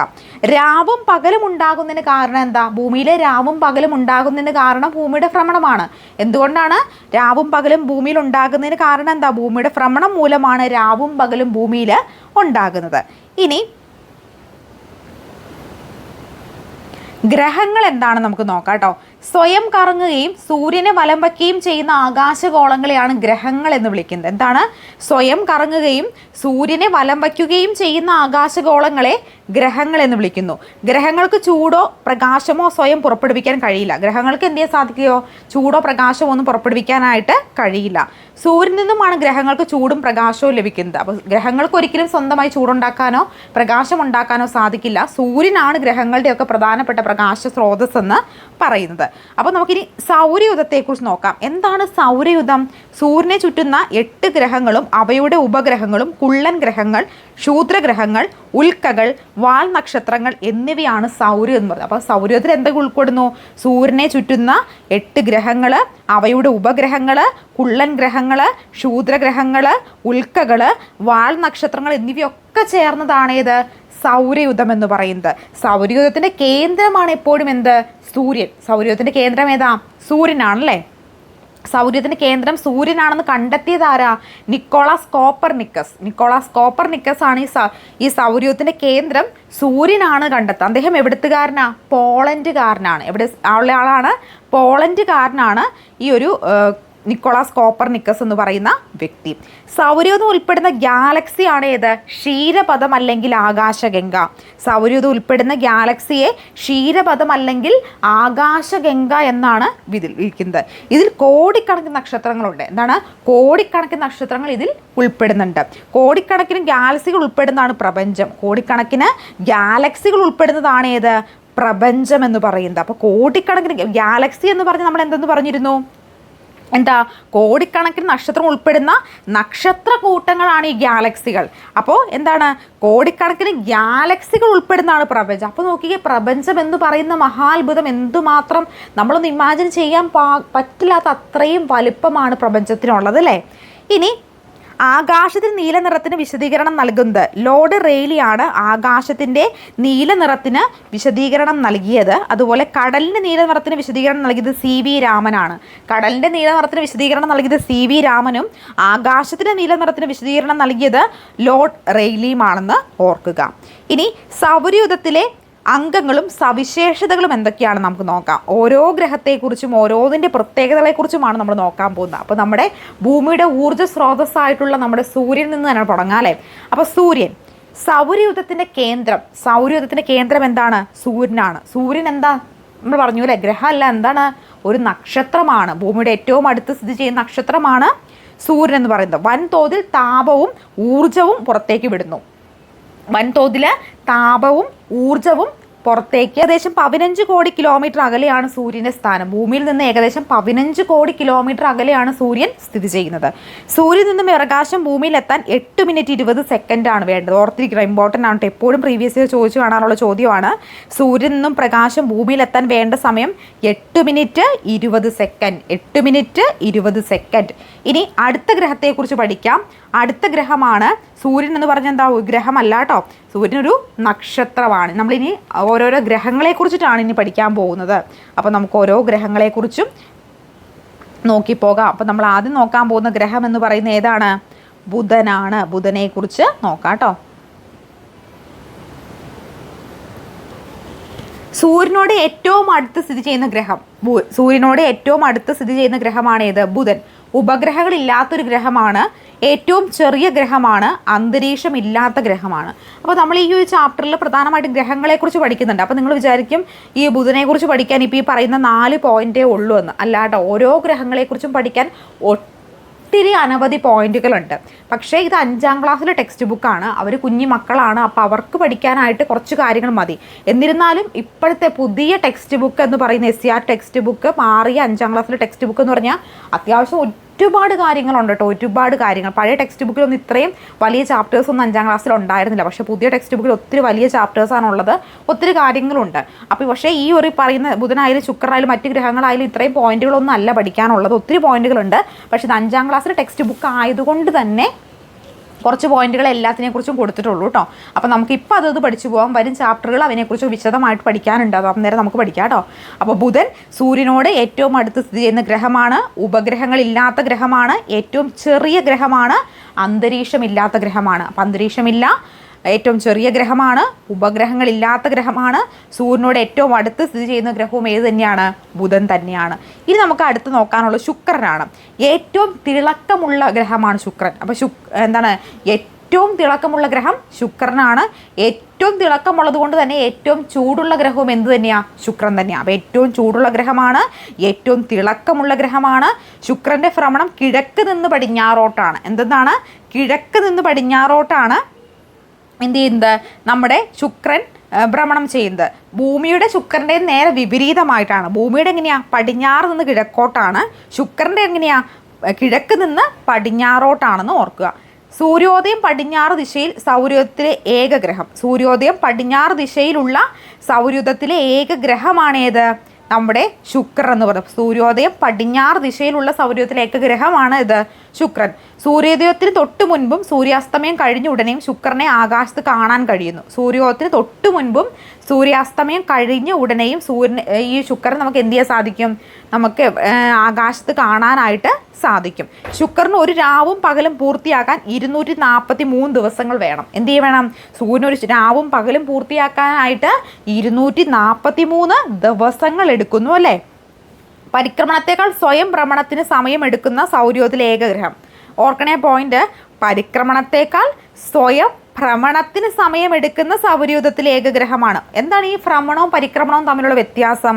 രാവും പകലും ഉണ്ടാകുന്നതിന് കാരണം എന്താ? ഭൂമിയിലെ രാവും പകലും ഉണ്ടാകുന്നതിന് കാരണം ഭൂമിയുടെ ഭ്രമണമാണ്. എന്തുകൊണ്ടാണ് രാവും പകലും ഭൂമിയിൽ ഉണ്ടാകുന്നതിന് കാരണം എന്താ? ഭൂമിയുടെ ഭ്രമണം മൂലമാണ് രാവും പകലും ഭൂമിയിൽ ഉണ്ടാകുന്നത്. ഇനി ഗ്രഹങ്ങൾ എന്താണെന്ന് നമുക്ക് നോക്കാം കേട്ടോ. സ്വയം കറങ്ങുകയും സൂര്യനെ വലം വയ്ക്കുകയും ചെയ്യുന്ന ആകാശഗോളങ്ങളെയാണ് ഗ്രഹങ്ങൾ എന്ന് വിളിക്കുന്നത്. എന്താണ്? സ്വയം കറങ്ങുകയും സൂര്യനെ വലം വയ്ക്കുകയും ചെയ്യുന്ന ആകാശഗോളങ്ങളെ ഗ്രഹങ്ങൾ എന്ന് വിളിക്കുന്നു. ഗ്രഹങ്ങൾക്ക് ചൂടോ പ്രകാശമോ സ്വയം പുറപ്പെടുവിക്കാൻ കഴിയില്ല. ഗ്രഹങ്ങൾക്ക് എന്ത് ചെയ്യാൻ സാധിക്കുകയോ? ചൂടോ പ്രകാശമോ ഒന്നും പുറപ്പെടുവിക്കാനായിട്ട് കഴിയില്ല. സൂര്യനിൽ നിന്നുമാണ് ഗ്രഹങ്ങൾക്ക് ചൂടും പ്രകാശവും ലഭിക്കുന്നത്. അപ്പോൾ ഗ്രഹങ്ങൾക്ക് ഒരിക്കലും സ്വന്തമായി ചൂടുണ്ടാക്കാനോ പ്രകാശം ഉണ്ടാക്കാനോ സാധിക്കില്ല. സൂര്യനാണ് ഗ്രഹങ്ങളുടെയൊക്കെ പ്രധാനപ്പെട്ട പ്രകാശ സ്രോതസ് എന്ന് പറയുന്നത്. അപ്പോൾ നമുക്കിനി സൗരയൂഥത്തെക്കുറിച്ച് നോക്കാം. എന്താണ് സൗരയൂഥം? സൂര്യനെ ചുറ്റുന്ന 8 ഗ്രഹങ്ങളും അവയുടെ ഉപഗ്രഹങ്ങളും കുള്ളൻ ഗ്രഹങ്ങൾ, ക്ഷൂദ്രഗ്രഹങ്ങൾ, ഉൽക്കകൾ, വാൽ നക്ഷത്രങ്ങൾ എന്നിവയാണ് സൗരയൂഥം എന്ന് പറയുന്നത്. അപ്പോൾ സൗരയൂഥത്തിൽ എന്തൊക്കെ ഉൾപ്പെടുന്നു? സൂര്യനെ ചുറ്റുന്ന 8 ഗ്രഹങ്ങൾ, അവയുടെ ഉപഗ്രഹങ്ങൾ, കുള്ളൻ ഗ്രഹങ്ങൾ, ക്ഷൂദ്രഗ്രഹങ്ങൾ, ഉൽക്കകൾ, വാൽ നക്ഷത്രങ്ങൾ എന്നിവയൊക്കെ ചേർന്നതാണ് ഏത്? സൗരയൂഥം എന്ന് പറയുന്നത്. സൗരയൂഥത്തിൻ്റെ കേന്ദ്രമാണ് എപ്പോഴും എന്ത്? സൂര്യൻ. സൗരയൂഥത്തിൻ്റെ കേന്ദ്രം ഏതാ? സൂര്യനാണല്ലേ. സൗരയൂഥത്തിൻ്റെ കേന്ദ്രം സൂര്യനാണെന്ന് കണ്ടെത്തിയത് ആരാ? നിക്കോളാസ് കോപ്പർനിക്കസ് ആണ് ഈ സൗരയൂഥത്തിൻ്റെ കേന്ദ്രം സൂര്യനാണ് കണ്ടെത്തുക. അദ്ദേഹം എവിടുത്തുകാരനാ? പോളണ്ടുകാരനാണ്. എവിടെ ഉള്ള ആളാണ്? പോളണ്ടുകാരനാണ് ഈ ഒരു നിക്കോളാസ് കോപ്പർനിക്കസ് എന്ന് പറയുന്ന വ്യക്തി. സൗരയൂഥം ഉൾപ്പെടുന്ന ഗാലക്സിയാണ് ഏത്? ക്ഷീരപഥം അല്ലെങ്കിൽ ആകാശഗംഗ. സൗരയൂഥം ഉൾപ്പെടുന്ന ഗാലക്സിയെ ക്ഷീരപഥം അല്ലെങ്കിൽ ആകാശഗംഗ എന്നാണ് വിളിക്കുന്നത്. ഇതിൽ കോടിക്കണക്കിന് നക്ഷത്രങ്ങളുണ്ട്. കോടിക്കണക്കിന് നക്ഷത്രങ്ങൾ ഇതിൽ ഉൾപ്പെടുന്നുണ്ട്. കോടിക്കണക്കിന് ഗാലക്സികൾ ഉൾപ്പെടുന്നതാണ് പ്രപഞ്ചം. കോടിക്കണക്കിന് ഗാലക്സികൾ ഉൾപ്പെടുന്നതാണ് ഏത്? പ്രപഞ്ചം എന്ന് പറയുന്നത്. അപ്പോൾ കോടിക്കണക്കിന് ഗാലക്സി എന്ന് പറഞ്ഞ് നമ്മൾ എന്തെന്ന് പറഞ്ഞിരുന്നു? എന്താ കോടിക്കണക്കിന് നക്ഷത്രം ഉൾപ്പെടുന്ന നക്ഷത്ര കൂട്ടങ്ങളാണ് ഈ ഗാലക്സികൾ. അപ്പോൾ എന്താണ് കോടിക്കണക്കിന് ഗാലക്സികൾ ഉൾപ്പെടുന്നതാണ് പ്രപഞ്ചം. അപ്പോൾ നോക്കിയേ, പ്രപഞ്ചം എന്ന് പറയുന്ന മഹാത്ഭുതം എന്തുമാത്രം നമ്മളൊന്ന് ഇമാജിൻ ചെയ്യാൻ പറ്റില്ലാത്ത അത്രയും വലിപ്പമാണ് പ്രപഞ്ചത്തിനുള്ളത് അല്ലേ. ഇനി ആകാശത്തിന് നീല നിറത്തിന് വിശദീകരണം നൽകുന്നത് ലോർഡ് റെയ്ലിയാണ്. ആകാശത്തിൻ്റെ നീല നിറത്തിന് വിശദീകരണം നൽകിയത്. അതുപോലെ കടലിൻ്റെ നീല നിറത്തിന് വിശദീകരണം നൽകിയത് CV രാമനാണ്. കടലിൻ്റെ നീല നിറത്തിന് വിശദീകരണം നൽകിയത് CV രാമനും ആകാശത്തിൻ്റെ നീല നിറത്തിന് വിശദീകരണം നൽകിയത് ലോർഡ് റെയ്ലിയുമാണെന്ന് ഓർക്കുക. ഇനി സൗരയൂഥത്തിലെ അംഗങ്ങളും സവിശേഷതകളും എന്തൊക്കെയാണ് നമുക്ക് നോക്കാം. ഓരോ ഗ്രഹത്തെക്കുറിച്ചും ഓരോന്നിൻ്റെ പ്രത്യേകതകളെക്കുറിച്ചുമാണ് നമ്മൾ നോക്കാൻ പോകുന്നത്. അപ്പോൾ നമ്മുടെ ഭൂമിയുടെ ഊർജ്ജ സ്രോതസ്സായിട്ടുള്ള നമ്മുടെ സൂര്യനിൽ നിന്ന് തന്നെ തുടങ്ങാം അല്ലേ. അപ്പോൾ സൂര്യൻ സൗരയൂഥത്തിൻ്റെ കേന്ദ്രം എന്താണ്? സൂര്യനാണ്. സൂര്യൻ എന്താ നമ്മൾ പറഞ്ഞു അല്ലേ, ഗ്രഹമല്ല, എന്താണ്, ഒരു നക്ഷത്രമാണ്. ഭൂമിയുടെ ഏറ്റവും അടുത്ത് സ്ഥിതി ചെയ്യുന്ന നക്ഷത്രമാണ് സൂര്യൻ എന്ന് പറയുന്നത്. വൻതോതിൽ താപവും ഊർജവും പുറത്തേക്ക് വിടുന്നു. വൻതോതിൽ താപവും ഊർജവും പുറത്തേക്ക് ഏകദേശം 15 കോടി കിലോമീറ്റർ അകലെയാണ് സൂര്യൻ്റെ സ്ഥാനം. ഭൂമിയിൽ നിന്ന് ഏകദേശം 15 കോടി കിലോമീറ്റർ അകലെയാണ് സൂര്യൻ സ്ഥിതി ചെയ്യുന്നത്. സൂര്യനിൽ നിന്നും പ്രകാശം ഭൂമിയിലെത്താൻ 8 മിനിറ്റ് 20 സെക്കൻഡാണ് വേണ്ടത്. ഓർത്തിരിക്കണം, ഇമ്പോർട്ടൻ്റ് ആണ്. എപ്പോഴും പ്രീവിയസ് ഇയർ ചോദിച്ചു കാണാനുള്ള ചോദ്യമാണ്. സൂര്യനിൽ നിന്നും പ്രകാശം ഭൂമിയിലെത്താൻ വേണ്ട സമയം 8 മിനിറ്റ് 20 സെക്കൻഡ്. 8 minute 20 second. ഇനി അടുത്ത ഗ്രഹത്തെക്കുറിച്ച് പഠിക്കാം. അടുത്ത ഗ്രഹമാണ് സൂര്യൻ എന്ന് പറഞ്ഞാൽ എന്താ, ഗ്രഹമല്ല കേട്ടോ, സൂര്യൻ ഒരു നക്ഷത്രമാണ്. നമ്മളിനി ഓരോരോ ഗ്രഹങ്ങളെക്കുറിച്ചിട്ടാണ് ഇനി പഠിക്കാൻ പോകുന്നത്. അപ്പോൾ നമുക്ക് ഓരോ ഗ്രഹങ്ങളെക്കുറിച്ചും നോക്കിപ്പോകാം. അപ്പോൾ നമ്മൾ ആദ്യം നോക്കാൻ പോകുന്ന ഗ്രഹം എന്ന് പറയുന്നത് ഏതാണ്? ബുധനാണ്. ബുധനെക്കുറിച്ച് നോക്കാം കേട്ടോ. സൂര്യനോട് ഏറ്റവും അടുത്ത് സ്ഥിതി ചെയ്യുന്ന ഗ്രഹമാണ് ഏത്? ബുധൻ. ഉപഗ്രഹങ്ങളില്ലാത്തൊരു ഗ്രഹമാണ്. ഏറ്റവും ചെറിയ ഗ്രഹമാണ്. അന്തരീക്ഷം ഇല്ലാത്ത ഗ്രഹമാണ്. അപ്പോൾ നമ്മൾ ഈ ഒരു ചാപ്റ്ററിൽ പ്രധാനമായിട്ടും ഗ്രഹങ്ങളെക്കുറിച്ച് പഠിക്കുന്നുണ്ട്. അപ്പോൾ നിങ്ങൾ വിചാരിക്കും ഈ ബുധനെക്കുറിച്ച് പഠിക്കാൻ ഇപ്പോൾ ഈ പറയുന്ന 4 പോയിൻറ്റേ ഉള്ളൂ എന്ന്. അല്ലാട്ടോ, ഓരോ ഗ്രഹങ്ങളെക്കുറിച്ചും പഠിക്കാൻ ഒത്തിരി അനവധി പോയിന്റുകളുണ്ട്. പക്ഷേ ഇത് 5ാം ക്ലാസ്സിലെ ടെക്സ്റ്റ് ബുക്കാണ്. അവർ കുഞ്ഞു മക്കളാണ്. അപ്പോൾ അവർക്ക് പഠിക്കാനായിട്ട് കുറച്ച് കാര്യങ്ങൾ മതി. എന്നിരുന്നാലും ഇപ്പോഴത്തെ പുതിയ ടെക്സ്റ്റ് ബുക്ക് എന്ന് പറയുന്ന SCR ടെക്സ്റ്റ് ബുക്ക് മാറിയ 5ാം ക്ലാസ്സിലെ ടെക്സ്റ്റ് ബുക്ക് എന്ന് പറഞ്ഞാൽ അത്യാവശ്യം ഒരുപാട് കാര്യങ്ങളുണ്ട് കേട്ടോ, ഒരുപാട് കാര്യങ്ങൾ. പഴയ ടെക്സ്റ്റ് ബുക്കിലൊന്നും ഇത്രയും വലിയ ചാപ്റ്റേഴ്സ് ഒന്നും 5ാം ക്ലാസ്സിൽ ഉണ്ടായിരുന്നില്ല. പക്ഷേ പുതിയ ടെക്സ്റ്റ് ബുക്കിൽ ഒത്തിരി വലിയ ചാപ്റ്റേഴ്സാണുള്ളത്, ഒത്തിരി കാര്യങ്ങളുണ്ട്. അപ്പോൾ പക്ഷേ ഈ ഒരു പറയുന്ന ബുധനായാലും ശുക്രനായാലും മറ്റ് ഗ്രഹങ്ങളായാലും ഇത്രയും പോയിന്റുകളൊന്നും അല്ല പഠിക്കാനുള്ളത്. ഒത്തിരി പോയിന്റുകളുണ്ട്. പക്ഷേ ഇത് 5ാം ക്ലാസ്സിലെ ടെക്സ്റ്റ് ബുക്ക് ആയതുകൊണ്ട് തന്നെ കുറച്ച് പോയിന്റുകൾ എല്ലാത്തിനെക്കുറിച്ചും കൊടുത്തിട്ടുള്ളൂ കേട്ടോ. അപ്പോൾ നമുക്കിപ്പോൾ അത് പഠിച്ചു പോകാം. വരും ചാപ്റ്ററുകൾ അതിനെക്കുറിച്ച് വിശദമായിട്ട് പഠിക്കാനുണ്ട്. അത് അന്നേരം നമുക്ക് പഠിക്കാം കേട്ടോ. അപ്പോൾ ബുധൻ സൂര്യനോട് ഏറ്റവും അടുത്ത് സ്ഥിതി ചെയ്യുന്ന ഗ്രഹമാണ്. ഉപഗ്രഹങ്ങളില്ലാത്ത ഗ്രഹമാണ്. ഏറ്റവും ചെറിയ ഗ്രഹമാണ്. അന്തരീക്ഷമില്ലാത്ത ഗ്രഹമാണ്. അപ്പോൾ അന്തരീക്ഷമില്ല, ഏറ്റവും ചെറിയ ഗ്രഹമാണ്, ഉപഗ്രഹങ്ങളില്ലാത്ത ഗ്രഹമാണ്. സൂര്യനോട് ഏറ്റവും അടുത്ത് സ്ഥിതി ചെയ്യുന്ന ഗ്രഹവും ഏത് തന്നെയാണ്? ബുധൻ തന്നെയാണ്. ഇനി നമുക്ക് അടുത്ത് നോക്കാനുള്ള ശുക്രനാണ്. ഏറ്റവും തിളക്കമുള്ള ഗ്രഹമാണ് ശുക്രൻ. അപ്പോൾ എന്താണ്, ഏറ്റവും തിളക്കമുള്ള ഗ്രഹം ശുക്രനാണ്. ഏറ്റവും തിളക്കമുള്ളത് കൊണ്ട് തന്നെ ഏറ്റവും ചൂടുള്ള ഗ്രഹവും എന്ത് തന്നെയാണ്? ശുക്രൻ തന്നെയാണ്. അപ്പോൾ ഏറ്റവും ചൂടുള്ള ഗ്രഹമാണ്, ഏറ്റവും തിളക്കമുള്ള ഗ്രഹമാണ്. ശുക്രൻ്റെ ഭ്രമണം കിഴക്ക് നിന്ന് പടിഞ്ഞാറോട്ടാണ്. എന്തെന്നാണ്? കിഴക്ക് നിന്ന് പടിഞ്ഞാറോട്ടാണ് എന്ത് ചെയ്യുന്നത്? നമ്മുടെ ശുക്രൻ ഭ്രമണം ചെയ്യുന്നത്. ഭൂമിയുടെ ശുക്രൻ്റെ നേരെ വിപരീതമായിട്ടാണ്. ഭൂമിയുടെ എങ്ങനെയാണ്? പടിഞ്ഞാറ് നിന്ന് കിഴക്കോട്ടാണ്. ശുക്രൻ്റെ എങ്ങനെയാണ്? കിഴക്ക് നിന്ന് പടിഞ്ഞാറോട്ടാണെന്ന് ഓർക്കുക. സൂര്യോദയം പടിഞ്ഞാറ് ദിശയിൽ സൗരയൂഥത്തിലെ ഏക ഗ്രഹം. സൂര്യോദയം പടിഞ്ഞാറ് ദിശയിലുള്ള സൗരയൂഥത്തിലെ ഏക ഗ്രഹമാണേത്? നമ്മുടെ ശുക്രൻ എന്ന് പറയുന്നത്. സൂര്യോദയം പടിഞ്ഞാറ് ദിശയിലുള്ള സൗരയൂഥത്തിലെ ഏക ഗ്രഹമാണ് ഇത് ശുക്രൻ. സൂര്യോദയത്തിന് തൊട്ട് മുൻപും സൂര്യാസ്തമയം കഴിഞ്ഞ ഉടനെയും ശുക്രനെ ആകാശത്ത് കാണാൻ കഴിയുന്നു. സൂര്യോദയത്തിന് തൊട്ട് മുൻപും സൂര്യാസ്തമയം കഴിഞ്ഞ ഉടനെയും ഈ ശുക്രൻ നമുക്ക് എന്ത് ചെയ്യാൻ സാധിക്കും? നമുക്ക് ആകാശത്ത് കാണാനായിട്ട് സാധിക്കും. ശുക്രന് ഒരു രാവും പകലും പൂർത്തിയാക്കാൻ 243 ദിവസങ്ങൾ വേണം. എന്ത് വേണം? സൂര്യന് ഒരു രാവും പകലും പൂർത്തിയാക്കാനായിട്ട് 243 ദിവസങ്ങൾ എടുക്കുന്നു അല്ലേ. പരിക്രമണത്തേക്കാൾ സ്വയം ഭ്രമണത്തിന് സമയമെടുക്കുന്ന സൗരയൂഥത്തിലെ ഏക ഗ്രഹം. ഓർക്കണേ പോയിന്റ്, പരിക്രമണത്തേക്കാൾ സ്വയം ഭ്രമണത്തിന് സമയമെടുക്കുന്ന സൗരയൂഥത്തിലെ ഏക ഗ്രഹമാണ്. എന്താണ് ഈ ഭ്രമണവും പരിക്രമണവും തമ്മിലുള്ള വ്യത്യാസം?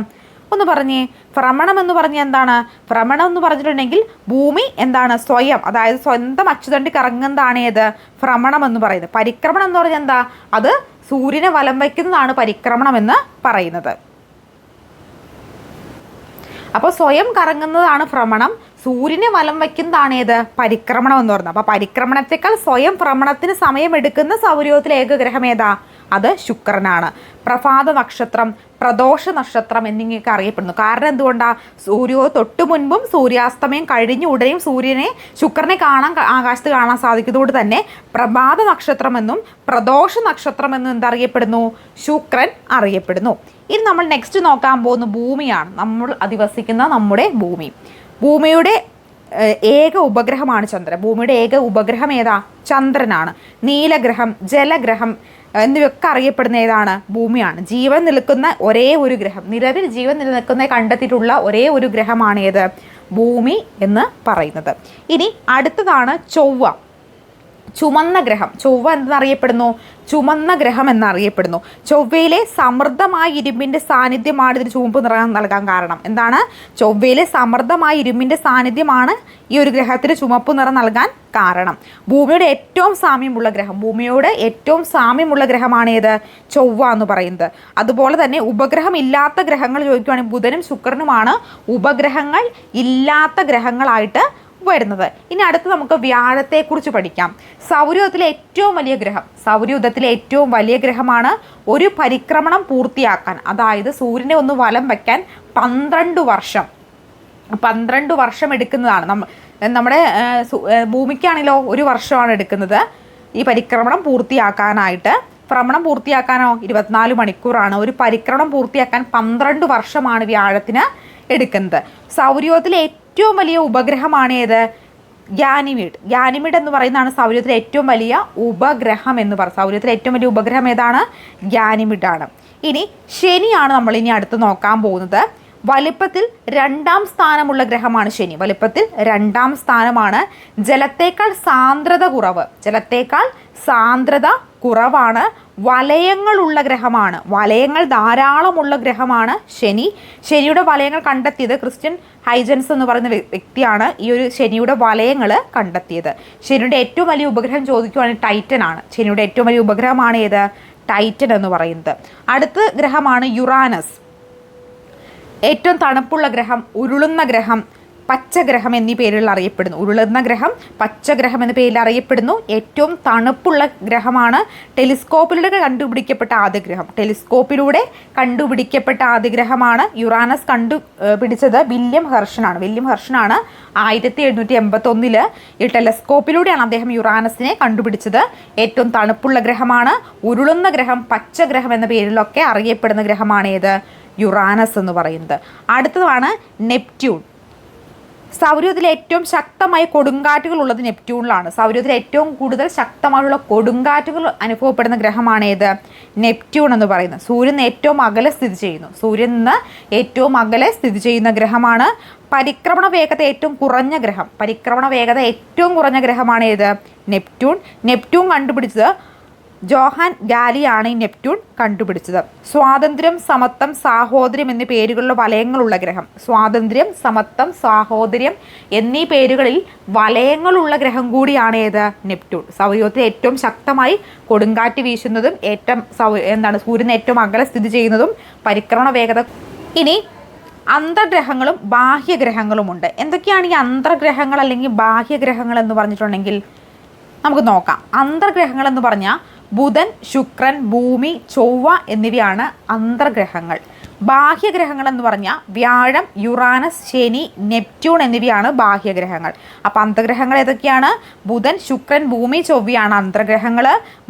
ഒന്ന് പറഞ്ഞേ. ഭ്രമണം എന്ന് പറഞ്ഞാൽ എന്താണ്? ഭ്രമണം എന്ന് പറഞ്ഞിട്ടുണ്ടെങ്കിൽ ഭൂമി എന്താണ്? സ്വയം, അതായത് സ്വന്തം അച്ചുതണ്ടി കറങ്ങുന്നതാണ് ഏത്? ഭ്രമണം എന്ന് പറയുന്നത്. പരിക്രമണം എന്ന് പറഞ്ഞാൽ എന്താ? അത് സൂര്യനെ വലം വയ്ക്കുന്നതാണ് പരിക്രമണം എന്ന് പറയുന്നത്. അപ്പോൾ സ്വയം കറങ്ങുന്നതാണ് ഭ്രമണം, സൂര്യനെ വലം വയ്ക്കുന്നതാണ് ഏത്? പരിക്രമണം എന്ന് പറയുന്നത്. അപ്പോൾ പരിക്രമണത്തെക്കാൾ സ്വയം ഭ്രമണത്തിന് സമയമെടുക്കുന്ന സൗരയൂഥത്തിലെ ഏക ഗ്രഹം ഏതാ? അത് ശുക്രനാണ്. പ്രഭാത നക്ഷത്രം, പ്രദോഷ നക്ഷത്രം എന്നിങ്ങനെയൊക്കെ അറിയപ്പെടുന്നു. കാരണം എന്തുകൊണ്ടാണ്? തൊട്ടു മുൻപും സൂര്യാസ്തമയം കഴിഞ്ഞ ഉടനെയും ശുക്രനെ ആകാശത്ത് കാണാൻ സാധിക്കുന്നതുകൊണ്ട് തന്നെ പ്രഭാത നക്ഷത്രമെന്നും പ്രദോഷ നക്ഷത്രമെന്നും എന്തറിയപ്പെടുന്നു? ശുക്രൻ അറിയപ്പെടുന്നു. ഇനി നമ്മൾ നെക്സ്റ്റ് നോക്കാൻ പോകുന്ന ഭൂമിയാണ്. നമ്മൾ അധിവസിക്കുന്ന നമ്മുടെ ഭൂമിയുടെ ഏക ഉപഗ്രഹമാണ് ചന്ദ്രൻ. ഭൂമിയുടെ ഏക ഉപഗ്രഹം ഏതാ? ചന്ദ്രനാണ്. നീലഗ്രഹം, ജലഗ്രഹം എന്നിവയൊക്കെ അറിയപ്പെടുന്ന ഏതാണ്? ഭൂമിയാണ്. ജീവൻ നിൽക്കുന്ന ഒരേ ഒരു ഗ്രഹം, നിലവിൽ ജീവൻ നിലനിൽക്കുന്ന കണ്ടെത്തിയിട്ടുള്ള ഒരേ ഒരു ഗ്രഹമാണ് ഏത്? ഭൂമി എന്ന് പറയുന്നത്. ഇനി അടുത്തതാണ് ചൊവ്വ. ചുമന്ന ഗ്രഹം. ചൊവ്വ എന്നറിയപ്പെടുന്നു? ചുമന്ന ഗ്രഹം എന്നറിയപ്പെടുന്നു. ചൊവ്വയിലെ സമൃദ്ധമായ ഇരുമ്പിൻ്റെ സാന്നിധ്യമാണ് ഇതിന് ചുവപ്പ് നിറം നൽകാൻ കാരണം. എന്താണ്? ചൊവ്വയിലെ സമൃദ്ധമായ ഇരുമ്പിൻ്റെ സാന്നിധ്യമാണ് ഈ ഒരു ഗ്രഹത്തിന് ചുമപ്പ് നിറം നൽകാൻ കാരണം. ഭൂമിയുടെ ഏറ്റവും സാമ്യമുള്ള ഗ്രഹമാണ് ഏത്? ചൊവ്വ എന്ന് പറയുന്നത്. അതുപോലെ തന്നെ ഉപഗ്രഹം ഇല്ലാത്ത ഗ്രഹങ്ങൾ ചോദിക്കുകയാണെങ്കിൽ ബുധനും ശുക്രനുമാണ് ഉപഗ്രഹങ്ങൾ ഇല്ലാത്ത ഗ്രഹങ്ങളായിട്ട് വരുന്നത്. ഇനി അടുത്ത് നമുക്ക് വ്യാഴത്തെക്കുറിച്ച് പഠിക്കാം. സൗരയൂഥത്തിലെ ഏറ്റവും വലിയ ഗ്രഹമാണ്. ഒരു പരിക്രമണം പൂർത്തിയാക്കാൻ, അതായത് സൂര്യനെ ഒന്ന് വലം വയ്ക്കാൻ 12 വർഷം എടുക്കുന്നതാണ്. നമ്മുടെ ഭൂമിക്കാണല്ലോ 1 വർഷമാണ് എടുക്കുന്നത് ഈ പരിക്രമണം പൂർത്തിയാക്കാനായിട്ട്. ഭ്രമണം പൂർത്തിയാക്കാനോ 24 മണിക്കൂറാണ്. ഒരു പരിക്രമണം പൂർത്തിയാക്കാൻ 12 വർഷമാണ് വ്യാഴത്തിന് എടുക്കുന്നത്. സൗരയൂഥത്തിലെ ഏറ്റവും വലിയ ഉപഗ്രഹമാണ് ഏത്? ഗാനിമീഡ് എന്ന് പറയുന്നതാണ് സൗരയൂഥത്തിലെ ഏറ്റവും വലിയ ഉപഗ്രഹം എന്ന് പറയുന്നത്. സൗരയൂഥത്തിലെ ഏറ്റവും വലിയ ഉപഗ്രഹം ഏതാണ്? ഗാനിമീഡ് ആണ്. ഇനി ശനിയാണ് നമ്മൾ ഇനി അടുത്ത് നോക്കാൻ പോകുന്നത്. വലിപ്പത്തിൽ 2ാം സ്ഥാനമുള്ള ഗ്രഹമാണ് ശനി. വലിപ്പത്തിൽ 2ാം സ്ഥാനമാണ്. ജലത്തേക്കാൾ സാന്ദ്രത കുറവാണ്. വലയങ്ങളുള്ള ഗ്രഹമാണ്. വലയങ്ങൾ ധാരാളമുള്ള ഗ്രഹമാണ് ശനി. ശനിയുടെ വലയങ്ങൾ കണ്ടെത്തിയത് ക്രിസ്റ്റ്യൻ ഹൈജൻസ് എന്ന് പറയുന്ന വ്യക്തിയാണ് ഈ ഒരു ശനിയുടെ വലയങ്ങൾ കണ്ടെത്തിയത്. ശനിയുടെ ഏറ്റവും വലിയ ഉപഗ്രഹം ചോദിക്കുകയാണെങ്കിൽ ടൈറ്റൻ ആണ്. ശനിയുടെ ഏറ്റവും വലിയ ഉപഗ്രഹമാണ് ഏത്? ടൈറ്റൻ എന്ന് പറയുന്നത്. അടുത്ത ഗ്രഹമാണ് യുറാനസ്. ഏറ്റവും തണുപ്പുള്ള ഗ്രഹം, ഉരുളുന്ന ഗ്രഹം, പച്ചഗ്രഹം എന്നീ പേരുകളിൽ അറിയപ്പെടുന്നു. ഉരുളുന്ന ഗ്രഹം, പച്ചഗ്രഹം എന്ന പേരിൽ അറിയപ്പെടുന്നു. ഏറ്റവും തണുപ്പുള്ള ഗ്രഹമാണ്. ടെലിസ്കോപ്പിലൂടെ കണ്ടുപിടിക്കപ്പെട്ട ആദ്യ ഗ്രഹമാണ് യുറാനസ്. കണ്ടുപിടിച്ചത് വില്യം ഹെർഷനാണ്. 1781 ഈ ടെലിസ്കോപ്പിലൂടെയാണ് അദ്ദേഹം യുറാനസിനെ കണ്ടുപിടിച്ചത്. ഏറ്റവും തണുപ്പുള്ള ഗ്രഹമാണ്. ഉരുളുന്ന ഗ്രഹം, പച്ചഗ്രഹം എന്ന പേരിലൊക്കെ അറിയപ്പെടുന്ന ഗ്രഹമാണ് ഏത്? യുറാനസ് എന്ന് പറയുന്നത്. അടുത്തതാണ് നെപ്റ്റ്യൂൺ. സൗരയൂഥത്തിലെ ഏറ്റവും ശക്തമായ കൊടുങ്കാറ്റുകൾ ഉള്ളത് നെപ്റ്റ്യൂണിലാണ്. സൗരയൂഥത്തിലെ ഏറ്റവും കൂടുതൽ ശക്തമായുള്ള കൊടുങ്കാറ്റുകൾ അനുഭവപ്പെടുന്ന ഗ്രഹമാണ് ഏത്? നെപ്റ്റ്യൂൺ എന്ന് പറയുന്നത്. സൂര്യൻ നിന്ന് ഏറ്റവും അകലെ സ്ഥിതി ചെയ്യുന്ന ഗ്രഹമാണ്. പരിക്രമണ വേഗത ഏറ്റവും കുറഞ്ഞ ഗ്രഹമാണ് ഏത്? നെപ്റ്റ്യൂൺ കണ്ടുപിടിച്ചത് ജോഹാൻ ഗാലിയാണ് ഈ നെപ്റ്റ്യൂൺ കണ്ടുപിടിച്ചത്. സ്വാതന്ത്ര്യം, സമത്വം, സാഹോദര്യം എന്നീ പേരുകളിലുള്ള വലയങ്ങളുള്ള ഗ്രഹം. സ്വാതന്ത്ര്യം, സമത്വം, സാഹോദര്യം എന്നീ പേരുകളിൽ വലയങ്ങളുള്ള ഗ്രഹം കൂടിയാണ് ഏത്? നെപ്റ്റ്യൂൺ. സൗരയൂഥത്തിൽ ഏറ്റവും ശക്തമായി കൊടുങ്കാറ്റ് വീശുന്നതും സൂര്യന് ഏറ്റവും അകലെ സ്ഥിതി ചെയ്യുന്നതും പരിക്രമണ വേഗത. ഇനി അന്തർഗ്രഹങ്ങളും ബാഹ്യഗ്രഹങ്ങളുമുണ്ട്. എന്തൊക്കെയാണ് ഈ അന്തർഗ്രഹങ്ങൾ അല്ലെങ്കിൽ ബാഹ്യഗ്രഹങ്ങൾ എന്ന് പറഞ്ഞിട്ടുണ്ടെങ്കിൽ നമുക്ക് നോക്കാം. അന്തർഗ്രഹങ്ങൾ എന്ന് പറഞ്ഞാൽ ബുധൻ, ശുക്രൻ, ഭൂമി, ചൊവ്വ എന്നിവയാണ് അന്തർഗ്രഹങ്ങൾ. ബാഹ്യഗ്രഹങ്ങൾ എന്ന് പറഞ്ഞാൽ വ്യാഴം, യുറാനസ്, ശനി, നെപ്റ്റ്യൂൺ എന്നിവയാണ് ബാഹ്യഗ്രഹങ്ങൾ. അപ്പോൾ അന്തർഗ്രഹങ്ങൾ ഏതൊക്കെയാണ്? ബുധൻ, ശുക്രൻ, ഭൂമി, ചൊവ്വയാണ് അന്തർഗ്രഹങ്ങൾ.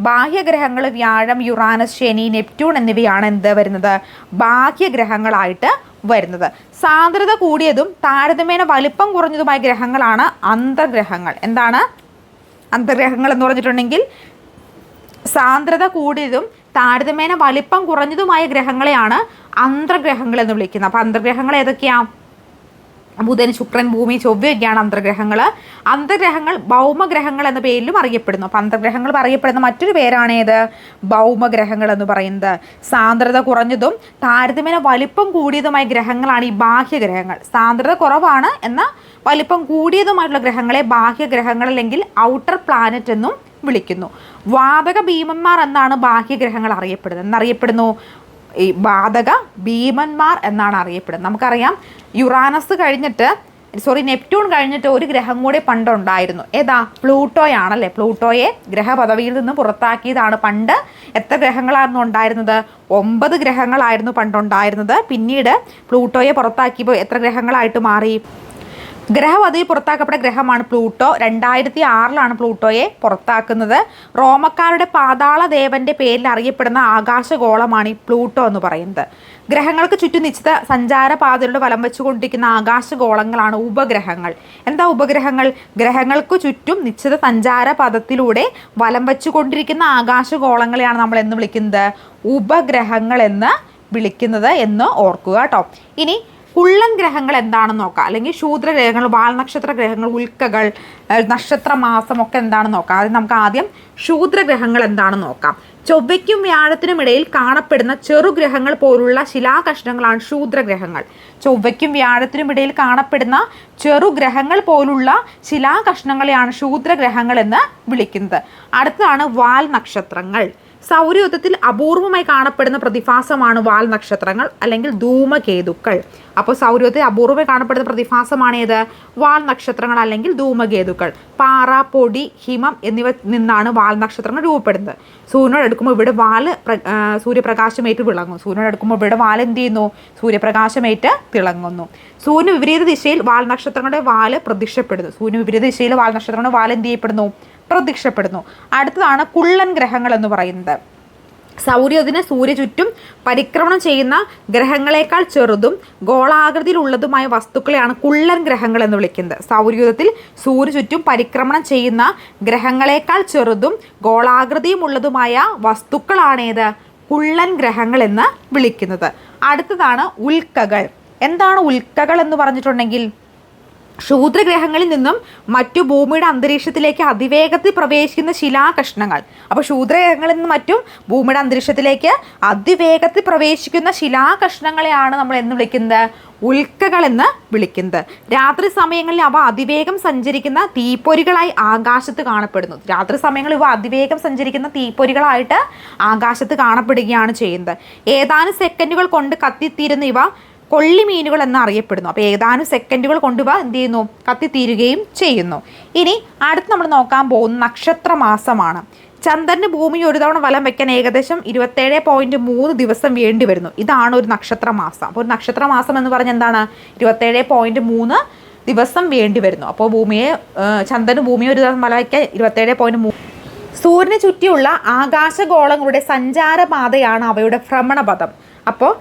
ബാഹ്യഗ്രഹങ്ങൾ വ്യാഴം, യുറാനസ്, ശനി, നെപ്റ്റ്യൂൺ എന്നിവയാണ് വരുന്നത്? ബാഹ്യഗ്രഹങ്ങളായിട്ട് വരുന്നത്. സാന്ദ്രത കൂടിയതും താരതമ്യേന വലിപ്പം കുറഞ്ഞതുമായ ഗ്രഹങ്ങളാണ് അന്തർഗ്രഹങ്ങൾ. എന്താണ് അന്തർഗ്രഹങ്ങൾ എന്ന് പറഞ്ഞിട്ടുണ്ടെങ്കിൽ? സാന്ദ്രത കൂടിയതും താരതമ്യേന വലിപ്പം കുറഞ്ഞതുമായ ഗ്രഹങ്ങളെയാണ് അന്തർഗ്രഹങ്ങൾ എന്ന് വിളിക്കുന്നത്. അപ്പോൾ അന്തർഗ്രഹങ്ങൾ ഏതൊക്കെയാണ്? ബുധൻ, ശുക്രൻ, ഭൂമി, ചൊവ്വയൊക്കെയാണ് അന്തർഗ്രഹങ്ങൾ ഭൗമഗ്രഹങ്ങൾ എന്ന പേരിലും അറിയപ്പെടുന്നു. അപ്പോൾ അന്തർഗ്രഹങ്ങൾ അറിയപ്പെടുന്ന മറ്റൊരു പേരാണ് ഏത്? ഭൗമഗ്രഹങ്ങൾ എന്ന് പറയുന്നത്. സാന്ദ്രത കുറഞ്ഞതും താരതമ്യേന വലിപ്പം കൂടിയതുമായ ഗ്രഹങ്ങളാണ് ഈ ബാഹ്യഗ്രഹങ്ങൾ. സാന്ദ്രത കുറവാണ് എന്നാൽ വലിപ്പം കൂടിയതുമായിട്ടുള്ള ഗ്രഹങ്ങളെ ബാഹ്യഗ്രഹങ്ങൾ അല്ലെങ്കിൽ ഔട്ടർ പ്ലാനറ്റ് എന്നും വിളിക്കുന്നു. വാതക ഭീമന്മാർ എന്നാണ് ബാഹ്യഗ്രഹങ്ങൾ അറിയപ്പെടുന്നത്. എന്നറിയപ്പെടുന്നു? ഈ വാതക ഭീമന്മാർ എന്നാണ് അറിയപ്പെടുന്നത്. നമുക്കറിയാം യുറാനസ് കഴിഞ്ഞിട്ട് നെപ്റ്റ്യൂൺ കഴിഞ്ഞിട്ട് ഒരു ഗ്രഹം കൂടി പണ്ടുണ്ടായിരുന്നു. ഏതാ? പ്ലൂട്ടോയാണല്ലേ. പ്ലൂട്ടോയെ ഗ്രഹപദവിയിൽ നിന്ന് പുറത്താക്കിയതാണ്. പണ്ട് എത്ര ഗ്രഹങ്ങളായിരുന്നു ഉണ്ടായിരുന്നത്? 9 ഗ്രഹങ്ങളായിരുന്നു പണ്ടുണ്ടായിരുന്നത്. പിന്നീട് പ്ലൂട്ടോയെ പുറത്താക്കിയപ്പോൾ എത്ര ഗ്രഹങ്ങളായിട്ട് മാറി? ഗ്രഹപദവി പുറത്താക്കപ്പെട്ട ഗ്രഹമാണ് പ്ലൂട്ടോ. 2006 പ്ലൂട്ടോയെ പുറത്താക്കുന്നത്. റോമക്കാരുടെ പാതാള ദേവന്റെ പേരിൽ അറിയപ്പെടുന്ന ആകാശഗോളമാണ് ഈ പ്ലൂട്ടോ എന്ന് പറയുന്നത്. ഗ്രഹങ്ങൾക്ക് ചുറ്റും നിശ്ചിത സഞ്ചാരപാതയിലൂടെ വലം വെച്ചുകൊണ്ടിരിക്കുന്ന ആകാശഗോളങ്ങളാണ് ഉപഗ്രഹങ്ങൾ. എന്താ ഉപഗ്രഹങ്ങൾ? ഗ്രഹങ്ങൾക്ക് ചുറ്റും നിശ്ചിത സഞ്ചാരപഥത്തിലൂടെ വലം വെച്ചുകൊണ്ടിരിക്കുന്ന ആകാശഗോളങ്ങളെയാണ് നമ്മൾ എന്ന് വിളിക്കുന്നത്? ഉപഗ്രഹങ്ങൾ എന്ന് വിളിക്കുന്നത് എന്ന് ഓർക്കുക കേട്ടോ. ഇനി കുള്ളൻ ഗ്രഹങ്ങൾ എന്താണെന്ന് നോക്കാം, അല്ലെങ്കിൽ ശൂദ്രഗ്രഹങ്ങൾ, വാൽനക്ഷത്ര ഗ്രഹങ്ങൾ, ഉൽക്കകൾ, നക്ഷത്രമാസം ഒക്കെ എന്താണെന്ന് നോക്കാം. അത് നമുക്ക് ആദ്യം ശൂദ്രഗ്രഹങ്ങൾ എന്താണെന്ന് നോക്കാം. ചൊവ്വയ്ക്കും വ്യാഴത്തിനും ഇടയിൽ കാണപ്പെടുന്ന ചെറുഗ്രഹങ്ങൾ പോലുള്ള ശിലാകഷ്ണങ്ങളാണ് ശൂദ്രഗ്രഹങ്ങൾ. ചൊവ്വയ്ക്കും വ്യാഴത്തിനും ഇടയിൽ കാണപ്പെടുന്ന ചെറുഗ്രഹങ്ങൾ പോലുള്ള ശിലാകഷ്ണങ്ങളെയാണ് ശൂദ്രഗ്രഹങ്ങൾ എന്ന് വിളിക്കുന്നത്. അടുത്തതാണ് വാൽ നക്ഷത്രങ്ങൾ. സൗരയൂഥത്തിൽ അപൂർവമായി കാണപ്പെടുന്ന പ്രതിഭാസമാണ് വാൽ നക്ഷത്രങ്ങൾ അല്ലെങ്കിൽ ധൂമകേതുക്കൾ. അപ്പോൾ സൗരയൂഥത്തിൽ അപൂർവമായി കാണപ്പെടുന്ന പ്രതിഭാസമാണ് ഏത്? വാൽ നക്ഷത്രങ്ങൾ അല്ലെങ്കിൽ ധൂമകേതുക്കൾ. പാറ, പൊടി, ഹിമം എന്നിവ നിന്നാണ് വാൽ നക്ഷത്രങ്ങൾ രൂപപ്പെടുന്നത്. സൂര്യനോട് അടുക്കുമ്പോൾ ഇവിടെ വാല് സൂര്യപ്രകാശമേറ്റ് വിളങ്ങും. സൂര്യനോട് അടുക്കുമ്പോൾ ഇവിടെ വാൽ എന്ത് ചെയ്യുന്നു? സൂര്യപ്രകാശമേറ്റ് തിളങ്ങുന്നു. സൂര്യന് വിപരീത ദിശയിൽ വാൽ നക്ഷത്രങ്ങളുടെ വാല് പ്രത്യക്ഷപ്പെടുന്നു. സൂര്യന് വിപരീത ദിശയിൽ വാൽ നക്ഷത്രങ്ങളുടെ വാൽ എന്ത് ചെയ്യപ്പെടുന്നു? പ്രത്യക്ഷപ്പെടുന്നു. അടുത്തതാണ് കുള്ളൻ ഗ്രഹങ്ങൾ എന്ന് പറയുന്നത്. സൗരയൂഥത്തിന് സൂര്യ ചുറ്റും പരിക്രമണം ചെയ്യുന്ന ഗ്രഹങ്ങളെക്കാൾ ചെറുതും ഗോളാകൃതിയിലുള്ളതുമായ വസ്തുക്കളെയാണ് കുള്ളൻ ഗ്രഹങ്ങൾ എന്ന് വിളിക്കുന്നത്. സൗരയൂഥത്തിൽ സൂര്യ ചുറ്റും പരിക്രമണം ചെയ്യുന്ന ഗ്രഹങ്ങളെക്കാൾ ചെറുതും ഗോളാകൃതിയുമുള്ളതുമായ വസ്തുക്കളാണേത്? കുള്ളൻ ഗ്രഹങ്ങൾ എന്ന് വിളിക്കുന്നത്. അടുത്തതാണ് ഉൽക്കകൾ. എന്താണ് ഉൽക്കകൾ എന്ന് പറഞ്ഞിട്ടുണ്ടെങ്കിൽ ശൂദ്രഗ്രഹങ്ങളിൽ നിന്നും മറ്റു ഭൂമിയുടെ അന്തരീക്ഷത്തിലേക്ക് അതിവേഗത്തിൽ പ്രവേശിക്കുന്ന ശിലാകഷ്ണങ്ങൾ. അപ്പോൾ ശൂദ്രഗ്രഹങ്ങളിൽ നിന്നും മറ്റും ഭൂമിയുടെ അന്തരീക്ഷത്തിലേക്ക് അതിവേഗത്തിൽ പ്രവേശിക്കുന്ന ശിലാകഷ്ണങ്ങളെയാണ് നമ്മൾ എന്ന് വിളിക്കുന്നത്? ഉൽക്കകൾ എന്ന് വിളിക്കുന്നത്. രാത്രി സമയങ്ങളിൽ അവ അതിവേഗം സഞ്ചരിക്കുന്ന തീപ്പൊരികളായി ആകാശത്ത് കാണപ്പെടുന്നു. രാത്രി സമയങ്ങളിൽ ഇവ അതിവേഗം സഞ്ചരിക്കുന്ന തീപ്പൊരികളായിട്ട് ആകാശത്ത് കാണപ്പെടുകയാണ് ചെയ്യുന്നത്. ഏതാനും സെക്കൻഡുകൾ കൊണ്ട് കത്തിത്തീരുന്ന ഇവ കൊള്ളിമീനുകൾ എന്നറിയപ്പെടുന്നു. അപ്പോൾ ഏതാനും സെക്കൻഡുകൾ കൊണ്ടുവ എന്ത് ചെയ്യുന്നു? കത്തിത്തീരുകയും ചെയ്യുന്നു. ഇനി അടുത്ത് നമ്മൾ നോക്കാൻ പോകുന്ന നക്ഷത്രമാസമാണ്. ചന്ദ്രന് ഭൂമി ഒരു തവണ വലം വയ്ക്കാൻ ഏകദേശം 27.3 ദിവസം വേണ്ടി വരുന്നു. ഇതാണ് ഒരു നക്ഷത്രമാസം. അപ്പോൾ ഒരു നക്ഷത്രമാസം എന്ന് പറഞ്ഞാൽ എന്താണ്? 27.3 ദിവസം വേണ്ടി വരുന്നു. അപ്പോൾ ചന്ദ്രന് ഭൂമിയെ ഒരു തവണ വലം വയ്ക്കാൻ 27.3. സൂര്യനെ ചുറ്റിയുള്ള ആകാശഗോളങ്ങളുടെ സഞ്ചാരപാതയാണ് അവയുടെ ഭ്രമണപഥം. അപ്പോൾ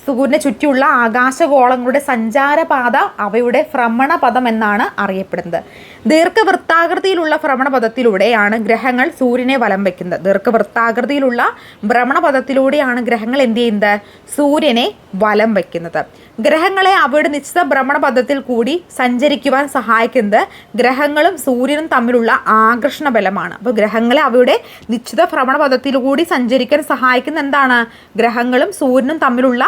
സൂര്യനെ ചുറ്റിയുള്ള ആകാശഗോളങ്ങളുടെ സഞ്ചാരപാത അവയുടെ ഭ്രമണപഥം എന്നാണ് അറിയപ്പെടുന്നത്. ദീർഘവൃത്താകൃതിയിലുള്ള ഭ്രമണപഥത്തിലൂടെയാണ് ഗ്രഹങ്ങൾ സൂര്യനെ വലം വയ്ക്കുന്നത്. ദീർഘവൃത്താകൃതിയിലുള്ള ഭ്രമണപഥത്തിലൂടെയാണ് ഗ്രഹങ്ങൾ എന്ത് ചെയ്യുന്നത്? സൂര്യനെ വലം വയ്ക്കുന്നത്. ഗ്രഹങ്ങളെ അവയുടെ നിശ്ചിത ഭ്രമണപഥത്തിൽ കൂടി സഞ്ചരിക്കുവാൻ സഹായിക്കുന്നത് ഗ്രഹങ്ങളും സൂര്യനും തമ്മിലുള്ള ആകർഷണ ബലമാണ്. അപ്പോൾ ഗ്രഹങ്ങളെ അവയുടെ നിശ്ചിത ഭ്രമണപഥത്തിലൂടി സഞ്ചരിക്കാൻ സഹായിക്കുന്ന എന്താണ്? ഗ്രഹങ്ങളും സൂര്യനും തമ്മിലുള്ള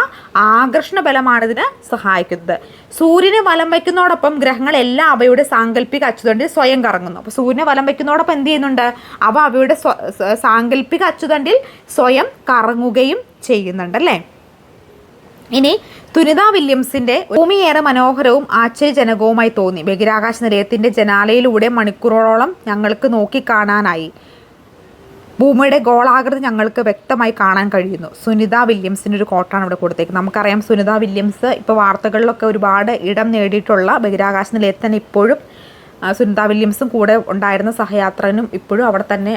ആകർഷണ ബലമാണ് ഇതിന് സഹായിക്കുന്നത്. സൂര്യനെ വലം വയ്ക്കുന്നതോടൊപ്പം ഗ്രഹങ്ങളെല്ലാം അവയുടെ സാങ്കല്പിക അച്ചുതണ്ടിൽ സ്വയം കറങ്ങുന്നു. അപ്പോൾ സൂര്യനെ വലം വയ്ക്കുന്നതോടൊപ്പം എന്ത് ചെയ്യുന്നുണ്ട്? അവ അവയുടെ സാങ്കല്പിക അച്ചുതണ്ടിൽ സ്വയം കറങ്ങുകയും ചെയ്യുന്നുണ്ടല്ലേ. ഇനി സുനിത വില്യംസിന്റെ ഭൂമിയേറെ മനോഹരവും ആശ്ചര്യജനകവുമായി തോന്നി. ബഹിരാകാശ നിലയത്തിന്റെ ജനാലയിലൂടെ മണിക്കൂറോളം ഞങ്ങൾക്ക് നോക്കിക്കാണാനായി. ഭൂമിയുടെ ഗോളാകൃതി ഞങ്ങൾക്ക് വ്യക്തമായി കാണാൻ കഴിയുന്നു. സുനിത വില്യംസിൻ്റെ ഒരു കോട്ടാണ് ഇവിടെ കൊടുത്തേക്കുന്നത്. നമുക്കറിയാം സുനിത വില്യംസ് ഇപ്പോൾ വാർത്തകളിലൊക്കെ ഒരുപാട് ഇടം നേടിയിട്ടുള്ള ബഹിരാകാശ നിലയത്തിൽ തന്നെ ഇപ്പോഴും സുനിത വില്യംസും കൂടെ ഉണ്ടായിരുന്ന സഹയാത്രനും ഇപ്പോഴും അവിടെ തന്നെ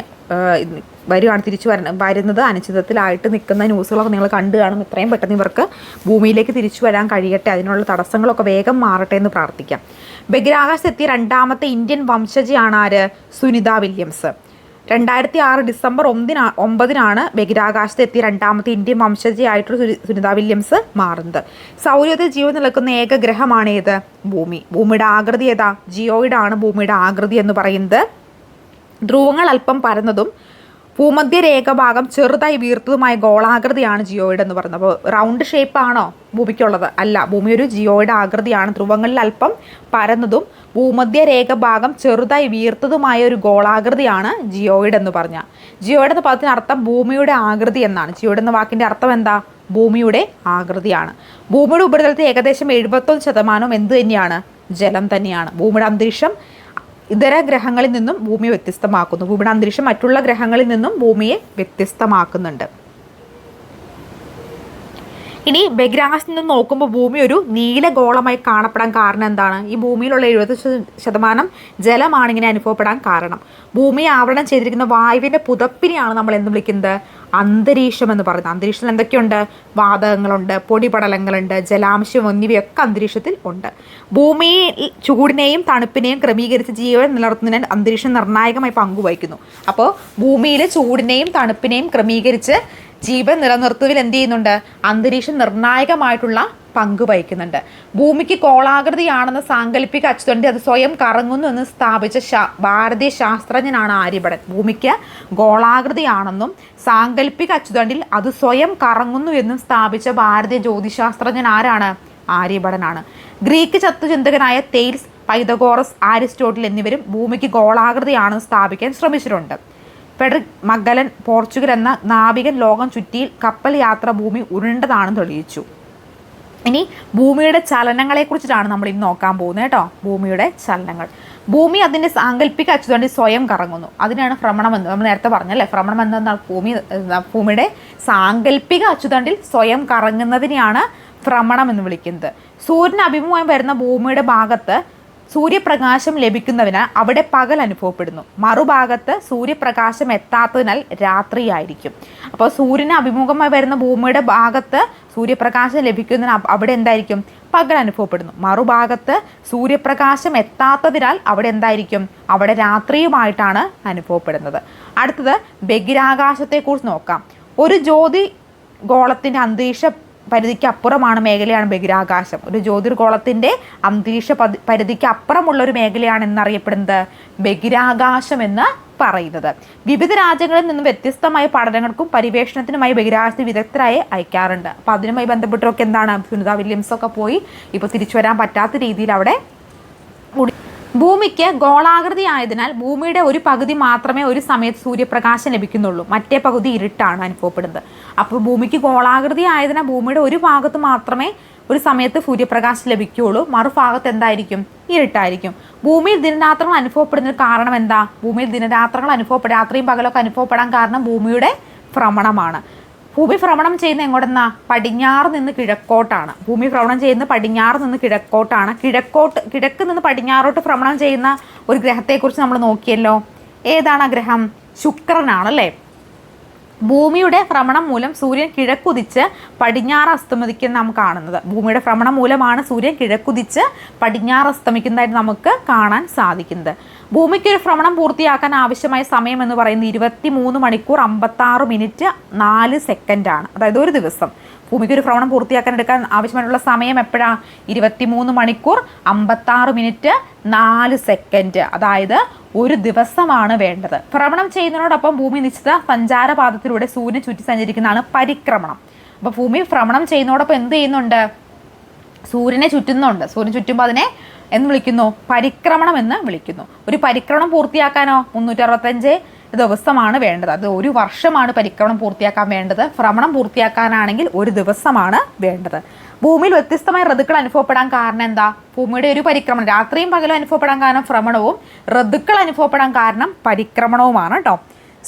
തിരിച്ചു വരുന്നത് അനിശ്ചിതത്തിലായിട്ട് നിൽക്കുന്ന ന്യൂസുകളൊക്കെ നിങ്ങൾ കണ്ടു കാണും. എത്രയും പെട്ടെന്ന് ഇവർക്ക് ഭൂമിയിലേക്ക് തിരിച്ചു വരാൻ കഴിയട്ടെ, അതിനുള്ള തടസ്സങ്ങളൊക്കെ വേഗം മാറട്ടെ എന്ന് പ്രാർത്ഥിക്കാം. ബഹിരാകാശത്തെത്തിയ രണ്ടാമത്തെ ഇന്ത്യൻ വംശജയാണ് ആര്? സുനിത വില്യംസ്. 2006 ഡിസംബർ 9 ബഹിരാകാശത്തെത്തിയ രണ്ടാമത്തെ ഇന്ത്യൻ വംശജയായിട്ടുള്ള സുനിത വില്യംസ് മാറുന്നത്. സൗരയൂഥത്തിൽ ജീവൻ നിൽക്കുന്ന ഏക ഗ്രഹമാണ് ഏത്? ഭൂമി. ഭൂമിയുടെ ആകൃതി ഏതാ? ജിയോയിഡ് ആണ് ഭൂമിയുടെ ആകൃതി എന്ന് പറയുന്നത്. ധ്രുവങ്ങൾ അല്പം പരന്നതും ഭൂമധ്യരേഖ ഭാഗം ചെറുതായി വീർത്തതുമായ ഗോളാകൃതിയാണ് ജിയോയിഡ് എന്ന് പറയുന്നത്. അപ്പോൾ റൗണ്ട് ഷേപ്പാണോ ഭൂമിക്കുള്ളത്? അല്ല, ഭൂമി ഒരു ജിയോയിഡ് ആകൃതിയാണ്. ധ്രുവങ്ങളിൽ അല്പം പരന്നതും ഭൂമധ്യരേഖ ഭാഗം ചെറുതായി വീർത്തതുമായ ഒരു ഗോളാകൃതിയാണ് ജിയോയിഡ് എന്ന് പറഞ്ഞാൽ. ജിയോയിഡ് എന്ന പദത്തിന് അർത്ഥം ഭൂമിയുടെ ആകൃതി എന്നാണ്. ജിയോയിഡ് എന്ന വാക്കിൻ്റെ അർത്ഥം എന്താ? ഭൂമിയുടെ ആകൃതിയാണ്. ഭൂമിയുടെ ഉപരിതലത്തിൽ ഏകദേശം 71% എന്ത് തന്നെയാണ്? ജലം തന്നെയാണ്. ഭൂമിയുടെ അന്തരീക്ഷം ഇതര ഗ്രഹങ്ങളിൽ നിന്നും ഭൂമിയെ വ്യത്യസ്തമാക്കുന്നു. ഭൂമിയുടെ അന്തരീക്ഷം മറ്റുള്ള ഗ്രഹങ്ങളിൽ നിന്നും ഭൂമിയെ വ്യത്യസ്തമാക്കുന്നുണ്ട്. ഇനി ബഹിരാകാശത്ത് നിന്ന് നോക്കുമ്പോൾ ഭൂമി ഒരു നീലഗോളമായി കാണപ്പെടാൻ കാരണം എന്താണ്? ഈ ഭൂമിയിലുള്ള 70% ജലമാണ് ഇങ്ങനെ അനുഭവപ്പെടാൻ കാരണം. ഭൂമിയെ ആവരണം ചെയ്തിരിക്കുന്ന വായുവിൻ്റെ പുതപ്പിനെയാണ് നമ്മൾ എന്ത് വിളിക്കുന്നത്? അന്തരീക്ഷം എന്ന് പറയുന്നത്. അന്തരീക്ഷത്തിൽ എന്തൊക്കെയുണ്ട്? വാതകങ്ങളുണ്ട്, പൊടിപടലങ്ങളുണ്ട്, ജലാംശം എന്നിവയൊക്കെ അന്തരീക്ഷത്തിൽ ഉണ്ട്. ഭൂമിയിൽ ചൂടിനെയും തണുപ്പിനെയും ക്രമീകരിച്ച് ജീവൻ നിലനിർത്തുന്നതിന് അന്തരീക്ഷം നിർണായകമായി പങ്കുവഹിക്കുന്നു. അപ്പോൾ ഭൂമിയിൽ ചൂടിനെയും തണുപ്പിനെയും ക്രമീകരിച്ച് ജീവൻ നിലനിർത്തുന്നതിൽ എന്ത് ചെയ്യുന്നുണ്ട്? അന്തരീക്ഷം നിർണായകമായിട്ടുള്ള പങ്ക് വഹിക്കുന്നുണ്ട്. ഭൂമിക്ക് ഗോളാകൃതിയാണെന്ന് സാങ്കല്പിക അച്ചുതണ്ടി അത് സ്വയം കറങ്ങുന്നു എന്ന് സ്ഥാപിച്ച ഭാരതീയ ശാസ്ത്രജ്ഞനാണ് ആര്യഭടൻ. ഭൂമിക്ക് ഗോളാകൃതിയാണെന്നും സാങ്കല്പിക അച്ചുതണ്ടിൽ അത് സ്വയം കറങ്ങുന്നു എന്നും സ്ഥാപിച്ച ഭാരതീയ ജ്യോതിശാസ്ത്രജ്ഞൻ ആരാണ്? ആര്യഭടനാണ്. ഗ്രീക്ക് തത്വചിന്തകനായ തെയ്ൽസ്, പൈതഗോറസ്, അരിസ്റ്റോട്ടിൽ എന്നിവരും ഭൂമിക്ക് ഗോളാകൃതിയാണെന്ന് സ്ഥാപിക്കാൻ ശ്രമിച്ചിട്ടുണ്ട്. ഫെഡറിക് മഗലൻ പോർച്ചുഗൽ എന്ന നാവികൻ ലോകം ചുറ്റിയിൽ കപ്പൽ യാത്ര ഭൂമി ഉരുണ്ടതാണെന്ന് തെളിയിച്ചു. ഇനി ഭൂമിയുടെ ചലനങ്ങളെക്കുറിച്ചിട്ടാണ് നമ്മൾ ഇന്ന് നോക്കാൻ പോകുന്നത് കേട്ടോ. ഭൂമിയുടെ ചലനങ്ങൾ. ഭൂമി അതിൻ്റെ സാങ്കല്പിക അച്ചുതണ്ടിൽ സ്വയം കറങ്ങുന്നു. അതിനാണ് ഭ്രമണം എന്ന് നമ്മൾ നേരത്തെ പറഞ്ഞല്ലേ. ഭ്രമണം എന്നാൽ ഭൂമിയുടെ സാങ്കല്പിക അച്ചുതണ്ടിൽ സ്വയം കറങ്ങുന്നതിനെയാണ് ഭ്രമണം എന്ന് വിളിക്കുന്നത്. സൂര്യന് അഭിമുഖമായി വരുന്ന ഭൂമിയുടെ ഭാഗത്ത് സൂര്യപ്രകാശം ലഭിക്കുന്നതിനാൽ അവിടെ പകൽ അനുഭവപ്പെടുന്നു. മറുഭാഗത്ത് സൂര്യപ്രകാശം എത്താത്തതിനാൽ രാത്രിയായിരിക്കും. അപ്പോൾ സൂര്യന് അഭിമുഖമായി വരുന്ന ഭൂമിയുടെ ഭാഗത്ത് സൂര്യപ്രകാശം ലഭിക്കുന്നതിന് അവിടെ എന്തായിരിക്കും? പകൽ അനുഭവപ്പെടുന്നു. മറുഭാഗത്ത് സൂര്യപ്രകാശം എത്താത്തതിനാൽ അവിടെ എന്തായിരിക്കും? അവിടെ രാത്രിയുമായിട്ടാണ് അനുഭവപ്പെടുന്നത്. അടുത്തത് ബഹിരാകാശത്തെക്കുറിച്ച് നോക്കാം. ഒരു ജ്യോതിർഗോളത്തിൻ്റെ അന്തരീക്ഷ പരിധിക്ക് അപ്പുറമാണ് മേഖലയാണ് ബഹിരാകാശം. ഒരു ജ്യോതിർഗോളത്തിൻ്റെ അന്തരീക്ഷ പരിധിക്ക് അപ്പുറമുള്ള ഒരു മേഖലയാണ് എന്നറിയപ്പെടുന്നത് ബഹിരാകാശം എന്ന് പറയുന്നത്. വിവിധ രാജ്യങ്ങളിൽ നിന്നും വ്യത്യസ്തമായ പഠനങ്ങൾക്കും പരിവേഷണത്തിനുമായി ബഹിരാകാശത്ത് വിദഗ്ധരായി അയക്കാറുണ്ട്. അപ്പോൾ അതിനുമായി ബന്ധപ്പെട്ടൊക്കെ എന്താണ്? സുനിത വില്യംസൊക്കെ പോയി ഇപ്പോൾ തിരിച്ചു വരാൻ പറ്റാത്ത രീതിയിൽ അവിടെ ഭൂമിക്ക് ഗോളാകൃതി ആയതിനാൽ ഭൂമിയുടെ ഒരു പകുതി മാത്രമേ ഒരു സമയത്ത് സൂര്യപ്രകാശം ലഭിക്കുന്നുള്ളൂ. മറ്റേ പകുതി ഇരുട്ടാണ് അനുഭവപ്പെടുന്നത്. അപ്പോൾ ഭൂമിക്ക് ഗോളാകൃതി ആയതിനാൽ ഭൂമിയുടെ ഒരു ഭാഗത്ത് മാത്രമേ ഒരു സമയത്ത് സൂര്യപ്രകാശം ലഭിക്കുകയുള്ളൂ. മറുഭാഗത്ത് എന്തായിരിക്കും? ഇരുട്ടായിരിക്കും. ഭൂമിയിൽ ദിനരാത്രങ്ങൾ അനുഭവപ്പെടുന്നതിന് കാരണം എന്താ? ഭൂമിയിൽ ദിനരാത്രങ്ങൾ രാത്രിയും പകലൊക്കെ അനുഭവപ്പെടാൻ കാരണം ഭൂമിയുടെ ഭ്രമണമാണ്. ഭൂമി ഭ്രമണം ചെയ്യുന്ന എങ്ങോട്ടെന്നാ? പടിഞ്ഞാറ് നിന്ന് കിഴക്കോട്ടാണ്. ഭൂമി ഭ്രമണം ചെയ്യുന്ന പടിഞ്ഞാറ് നിന്ന് കിഴക്കോട്ടാണ്. കിഴക്ക് നിന്ന് പടിഞ്ഞാറോട്ട് ഭ്രമണം ചെയ്യുന്ന ഒരു ഗ്രഹത്തെക്കുറിച്ച് നമ്മൾ നോക്കിയല്ലോ. ഏതാണ് ആ ഗ്രഹം? ശുക്രനാണല്ലേ. ഭൂമിയുടെ ഭ്രമണം മൂലം സൂര്യൻ കിഴക്കുതിച്ച് പടിഞ്ഞാറ് അസ്തമിക്കുന്ന നാം കാണുന്നത്. ഭൂമിയുടെ ഭ്രമണം മൂലമാണ് സൂര്യൻ കിഴക്കുതിച്ച് പടിഞ്ഞാറ് അസ്തമിക്കുന്നതായിട്ട് നമുക്ക് കാണാൻ സാധിക്കുന്നത്. ഭൂമിക്ക് ഒരു ഭ്രമണം പൂർത്തിയാക്കാൻ ആവശ്യമായ സമയം എന്ന് പറയുന്നത് 23 മണിക്കൂർ 56 മിനിറ്റ് 4 സെക്കൻഡാണ്. അതായത് ഒരു ദിവസം ഭൂമിക്ക് ഒരു ഭ്രമണം പൂർത്തിയാക്കാൻ എടുക്കാൻ ആവശ്യമായിട്ടുള്ള സമയം എപ്പോഴാണ്? 23 മണിക്കൂർ 56 മിനിറ്റ് 4 സെക്കൻഡ്. അതായത് ഒരു ദിവസമാണ് വേണ്ടത്. ഭ്രമണം ചെയ്യുന്നതിനോടൊപ്പം ഭൂമി നിശ്ചിത സഞ്ചാരപാതത്തിലൂടെ സൂര്യനെ ചുറ്റി സഞ്ചരിക്കുന്നതാണ് പരിക്രമണം. അപ്പോൾ ഭൂമി ഭ്രമണം ചെയ്യുന്നതോടൊപ്പം എന്ത് ചെയ്യുന്നുണ്ട്? സൂര്യനെ ചുറ്റുന്നുണ്ട്. സൂര്യൻ ചുറ്റുമ്പോൾ അതിനെ എന്ന് വിളിക്കുന്നു? പരിക്രമണം എന്ന് വിളിക്കുന്നു. ഒരു പരിക്രമണം പൂർത്തിയാക്കാനോ 365 ദിവസമാണ് വേണ്ടത്. അത് ഒരു വർഷമാണ് പരിക്രമണം പൂർത്തിയാക്കാൻ വേണ്ടത്. ഭ്രമണം പൂർത്തിയാക്കാനാണെങ്കിൽ ഒരു ദിവസമാണ് വേണ്ടത്. ഭൂമിയിൽ വ്യത്യസ്തമായ ഋതുക്കൾ അനുഭവപ്പെടാൻ കാരണം എന്താ? ഭൂമിയുടെ ഒരു പരിക്രമണം രാത്രിയും പകലും അനുഭവപ്പെടാൻ കാരണം ഭ്രമണവും, ഋതുക്കൾ അനുഭവപ്പെടാൻ കാരണം പരിക്രമണവുമാണ് കേട്ടോ.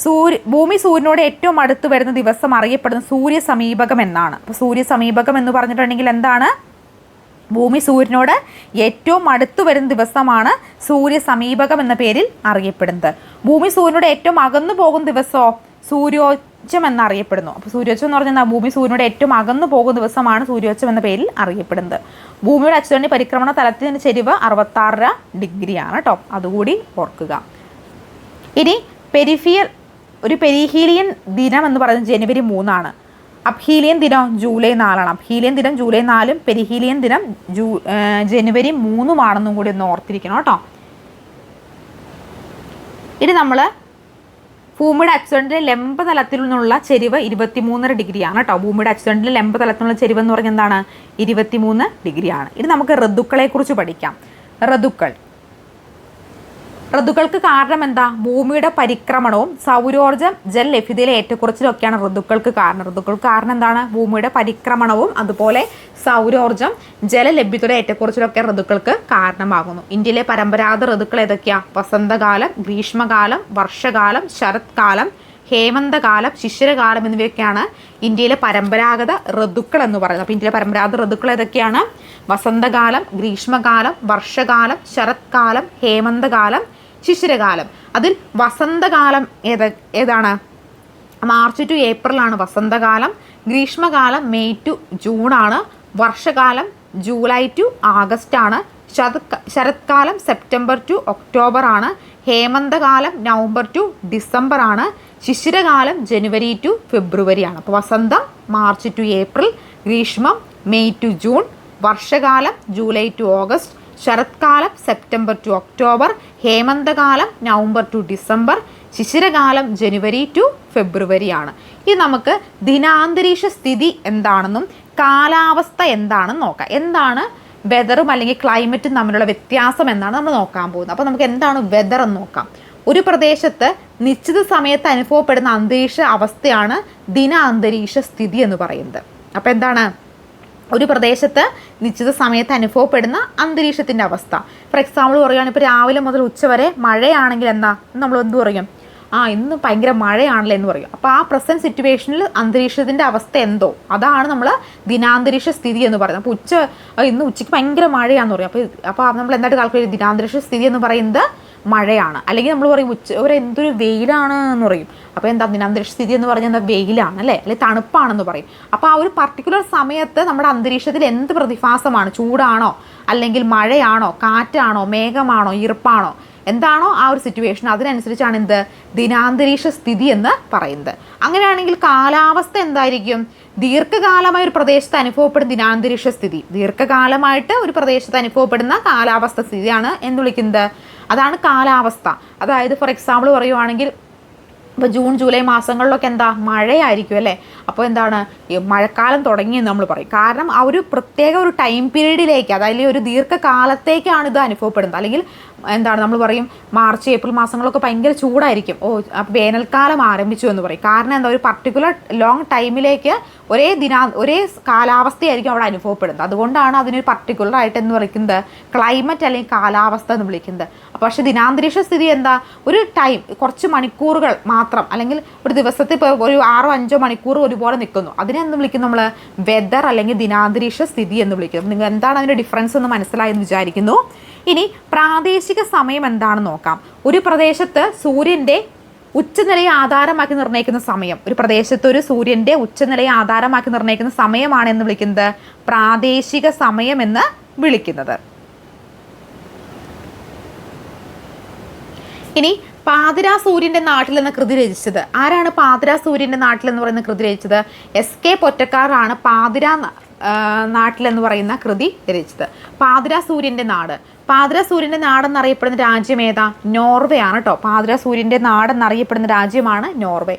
ഭൂമി സൂര്യനോട് ഏറ്റവും അടുത്ത് വരുന്ന ദിവസം അറിയപ്പെടുന്ന സൂര്യ സമീപകം എന്നാണ്. അപ്പോൾ സൂര്യ സമീപകം എന്ന് പറഞ്ഞിട്ടുണ്ടെങ്കിൽ എന്താണ്? ഭൂമി സൂര്യനോട് ഏറ്റവും അടുത്തു വരുന്ന ദിവസമാണ് സൂര്യ സമീപകം എന്ന പേരിൽ അറിയപ്പെടുന്നത്. ഭൂമി സൂര്യനോട് ഏറ്റവും അകന്നു പോകുന്ന ദിവസമോ സൂര്യോച്ചം എന്നറിയപ്പെടുന്നു. അപ്പോൾ സൂര്യോച്ചം എന്ന് പറഞ്ഞാൽ ഭൂമി സൂര്യനോട് ഏറ്റവും അകന്നു പോകുന്ന ദിവസമാണ് സൂര്യോച്ചം എന്ന പേരിൽ അറിയപ്പെടുന്നത്. ഭൂമിയുടെ അച്ചുതണ്ടി പരിക്രമണ തലത്തിൻ്റെ ചെരിവ് 66 ഡിഗ്രിയാണ് കേട്ടോ. അതുകൂടി ഓർക്കുക. ഇനി പെരിഹീലിയൻ ദിനം എന്ന് പറയുന്നത് ജനുവരി 3 അബ്ഹീലിയൻ ദിനം ജൂലൈ 4 അബ്ഹീലിയൻ ദിനം ജൂലൈ 4 പെരിഹീലിയൻ ദിനം ജനുവരി 3 കൂടി ഒന്ന് ഓർത്തിരിക്കണം കേട്ടോ. ഇനി നമ്മൾ ഭൂമിയുടെ അച്ചുതണ്ടിലെ ലംബ തലത്തിൽ നിന്നുള്ള ചെരിവ് 23 ഡിഗ്രിയാണ് കേട്ടോ. ഭൂമിയുടെ അച്ചുതണ്ടിലെ ലംബ തലത്തിലുള്ള ചെരിവ് എന്ന് പറഞ്ഞാൽ എന്താണ്? 23 ഡിഗ്രിയാണ്. ഇനി നമുക്ക് ഋതുക്കളെക്കുറിച്ച് പഠിക്കാം. ഋതുക്കൾ ഋതുക്കൾക്ക് കാരണം എന്താ? ഭൂമിയുടെ പരിക്രമണവും സൗരോർജ്ജം ജല ലഭ്യതയിലെ ഏറ്റക്കുറച്ചിലൊക്കെയാണ് ഋതുക്കൾക്ക് കാരണം. ഋതുക്കൾക്ക് കാരണം എന്താണ്? ഭൂമിയുടെ പരിക്രമണവും അതുപോലെ സൗരോർജ്ജം ജലലഭ്യതയുടെ ഏറ്റക്കുറച്ചിലൊക്കെ ഋതുക്കൾക്ക് കാരണമാകുന്നു. ഇന്ത്യയിലെ പരമ്പരാഗത ഋതുക്കൾ ഏതൊക്കെയാ? വസന്തകാലം, ഗ്രീഷ്മകാലം, വർഷകാലം, ശരത്കാലം, ഹേമന്തകാലം, ശിശിരകാലം എന്നിവയൊക്കെയാണ് ഇന്ത്യയിലെ പരമ്പരാഗത ഋതുക്കൾ എന്ന് പറയുന്നത്. അപ്പോൾ ഇന്ത്യയിലെ പരമ്പരാഗത ഋതുക്കൾ ഏതൊക്കെയാണ്? വസന്തകാലം, ഗ്രീഷ്മകാലം, വർഷകാലം, ശരത്കാലം, ഹേമന്തകാലം, ശിശിരകാലം. അതിൽ വസന്തകാലം ഏതാണ്? മാർച്ച് ടു ഏപ്രിലാണ് വസന്തകാലം. ഗ്രീഷ്മകാലം മെയ് ടു ജൂണാണ്. വർഷകാലം ജൂലൈ ടു ആഗസ്റ്റ് ആണ്. ശരത്കാലം സെപ്റ്റംബർ ടു ഒക്ടോബർ ആണ്. ഹേമന്തകാലം നവംബർ ടു ഡിസംബർ ആണ്. ശിശിരകാലം ജനുവരി ടു ഫെബ്രുവരി ആണ്. അപ്പോൾ വസന്തം മാർച്ച് ടു ഏപ്രിൽ, ഗ്രീഷ്മം മെയ് ടു ജൂൺ, വർഷകാലം ജൂലൈ ടു ഓഗസ്റ്റ്, ശരത്കാലം സെപ്റ്റംബർ ടു ഒക്ടോബർ, ഹേമന്തകാലം നവംബർ ടു ഡിസംബർ, ശിശിരകാലം ജനുവരി ടു ഫെബ്രുവരി ആണ്. ഇത് നമുക്ക് ദിനാന്തരീക്ഷ സ്ഥിതി എന്താണെന്നും കാലാവസ്ഥ എന്താണെന്ന് നോക്കാം. എന്താണ് വെതറും അല്ലെങ്കിൽ ക്ലൈമറ്റും തമ്മിലുള്ള വ്യത്യാസം എന്നാണ് നമ്മൾ നോക്കാൻ പോകുന്നത്. അപ്പോൾ നമുക്ക് എന്താണ് വെതർ എന്ന് നോക്കാം. ഒരു പ്രദേശത്ത് നിശ്ചിത സമയത്ത് അനുഭവപ്പെടുന്ന അന്തരീക്ഷ അവസ്ഥയാണ് ദിനാന്തരീക്ഷ സ്ഥിതി എന്ന് പറയുന്നത്. അപ്പോൾ എന്താണ്? ഒരു പ്രദേശത്ത് നിശ്ചിത സമയത്ത് അനുഭവപ്പെടുന്ന അന്തരീക്ഷത്തിൻ്റെ അവസ്ഥ. ഫോർ എക്സാമ്പിൾ പറയുകയാണെങ്കിൽ ഇപ്പോൾ രാവിലെ മുതൽ ഉച്ച വരെ മഴയാണെങ്കിൽ എന്താ നമ്മൾ എന്ത് പറയും? ഇന്ന് ഭയങ്കര മഴയാണല്ലോ എന്ന് പറയും. അപ്പോൾ ആ പ്രസൻറ്റ് സിറ്റുവേഷനിൽ അന്തരീക്ഷത്തിൻ്റെ അവസ്ഥ എന്തോ അതാണ് നമ്മൾ ദിനാന്തരീക്ഷ സ്ഥിതി എന്ന് പറയുന്നത്. അപ്പോൾ ഇന്ന് ഉച്ചയ്ക്ക് ഭയങ്കര മഴയാണെന്ന് പറയും. അപ്പോൾ നമ്മൾ എന്തായിട്ട് കാൽക്കുലേറ്റ്? ദിനാന്തരീക്ഷ സ്ഥിതി എന്ന് പറയുന്നത് മഴയാണ്. അല്ലെങ്കിൽ നമ്മൾ പറയും എന്തൊരു വെയിലാണ് എന്ന് പറയും. അപ്പോൾ എന്താ ദിനാന്തരീക്ഷ സ്ഥിതി എന്ന് പറഞ്ഞാൽ എന്താ? വെയിലാണ് അല്ലേ, അല്ലെങ്കിൽ തണുപ്പാണെന്ന് പറയും. അപ്പോൾ ആ ഒരു പർട്ടിക്കുലർ സമയത്ത് നമ്മുടെ അന്തരീക്ഷത്തിൽ എന്ത് പ്രതിഭാസമാണ്? ചൂടാണോ, അല്ലെങ്കിൽ മഴയാണോ, കാറ്റാണോ, മേഘമാണോ, ഈർപ്പാണോ, എന്താണോ ആ ഒരു സിറ്റുവേഷൻ, അതിനനുസരിച്ചാണ് എന്ത്? ദിനാന്തരീക്ഷ സ്ഥിതി എന്ന് പറയുന്നത്. അങ്ങനെയാണെങ്കിൽ കാലാവസ്ഥ എന്തായിരിക്കും? ദീർഘകാലമായി ഒരു പ്രദേശത്ത് അനുഭവപ്പെടുന്ന ദിനാന്തരീക്ഷ സ്ഥിതി, ദീർഘകാലമായിട്ട് ഒരു പ്രദേശത്ത് അനുഭവപ്പെടുന്ന കാലാവസ്ഥ സ്ഥിതിയാണ് എന്ന് വിളിക്കുന്നത്. അതാണ് കാലാവസ്ഥ. അതായത് ഫോർ എക്സാമ്പിൾ പറയുവാണെങ്കിൽ ഇപ്പോൾ ജൂൺ ജൂലൈ മാസങ്ങളിലൊക്കെ എന്താ? മഴയായിരിക്കും അല്ലേ. അപ്പോൾ എന്താണ്? മഴക്കാലം തുടങ്ങിയെന്ന് നമ്മൾ പറയും. കാരണം ആ ഒരു പ്രത്യേക ഒരു ടൈം പീരീഡിലേക്ക്, അതായത് ഒരു ദീർഘകാലത്തേക്കാണ് ഇത് അനുഭവപ്പെടുന്നത്. അല്ലെങ്കിൽ എന്താണ് നമ്മൾ പറയും മാർച്ച് ഏപ്രിൽ മാസങ്ങളൊക്കെ ഭയങ്കര ചൂടായിരിക്കും. അപ്പോൾ വേനൽക്കാലം ആരംഭിച്ചു എന്ന് പറയും. കാരണം എന്താ? ഒരു പർട്ടിക്കുലർ ലോങ് ടൈമിലേക്ക് ഒരേ കാലാവസ്ഥയായിരിക്കും അവിടെ അനുഭവപ്പെടുന്നത്. അതുകൊണ്ടാണ് അതിനൊരു പർട്ടിക്കുലർ ആയിട്ട് എന്ന് വിളിക്കുന്നത് ക്ലൈമറ്റ് അല്ലെങ്കിൽ കാലാവസ്ഥ എന്ന് വിളിക്കുന്നത്. പക്ഷേ ദിനാന്തരീക്ഷ സ്ഥിതി എന്താ? ഒരു ടൈം, കുറച്ച് മണിക്കൂറുകൾ മാത്രം, അല്ലെങ്കിൽ ഒരു ദിവസത്തിൽ ഇപ്പോൾ ഒരു 6-5 മണിക്കൂർ ഒരുപോലെ നിൽക്കുന്നു. അതിനെ എന്ന് വിളിക്കും നമ്മൾ വെതർ അല്ലെങ്കിൽ ദിനാന്തരീക്ഷ സ്ഥിതി എന്ന് വിളിക്കും. നിങ്ങൾ എന്താണ് അതിൻ്റെ ഡിഫറൻസ് എന്ന് മനസ്സിലായെന്ന് വിചാരിക്കുന്നു. ഇനി പ്രാദേശിക സമയം എന്താണെന്ന് നോക്കാം. ഒരു പ്രദേശത്ത് സൂര്യൻ്റെ ഉച്ചനിലയെ ആധാരമാക്കി നിർണ്ണയിക്കുന്ന സമയം, ഒരു പ്രദേശത്ത് ഒരു സൂര്യൻ്റെ ഉച്ചനിലയെ ആധാരമാക്കി നിർണ്ണയിക്കുന്ന സമയമാണ് എന്ന് വിളിക്കുന്നത് പ്രാദേശിക സമയം എന്ന് വിളിക്കുന്നത്. ഇനി പാതിരാ സൂര്യൻ്റെ നാട്ടിൽ എന്ന കൃതി രചിച്ചത് ആരാണ്? പാതിരാ സൂര്യൻ്റെ നാട്ടിൽ എന്ന് പറയുന്ന കൃതി രചിച്ചത് SK പൊറ്റക്കാടാണ് പാതിരാ നാട്ടിലെന്ന് പറയുന്ന കൃതി രചിച്ചത്. പാതിരാ സൂര്യൻ്റെ നാട്. പാതിരാ സൂര്യൻ്റെ നാടെന്നറിയപ്പെടുന്ന രാജ്യം ഏതാ? നോർവേ ആണ് കേട്ടോ. പാതിരാ സൂര്യൻ്റെ നാടെന്നറിയപ്പെടുന്ന രാജ്യമാണ് നോർവേ.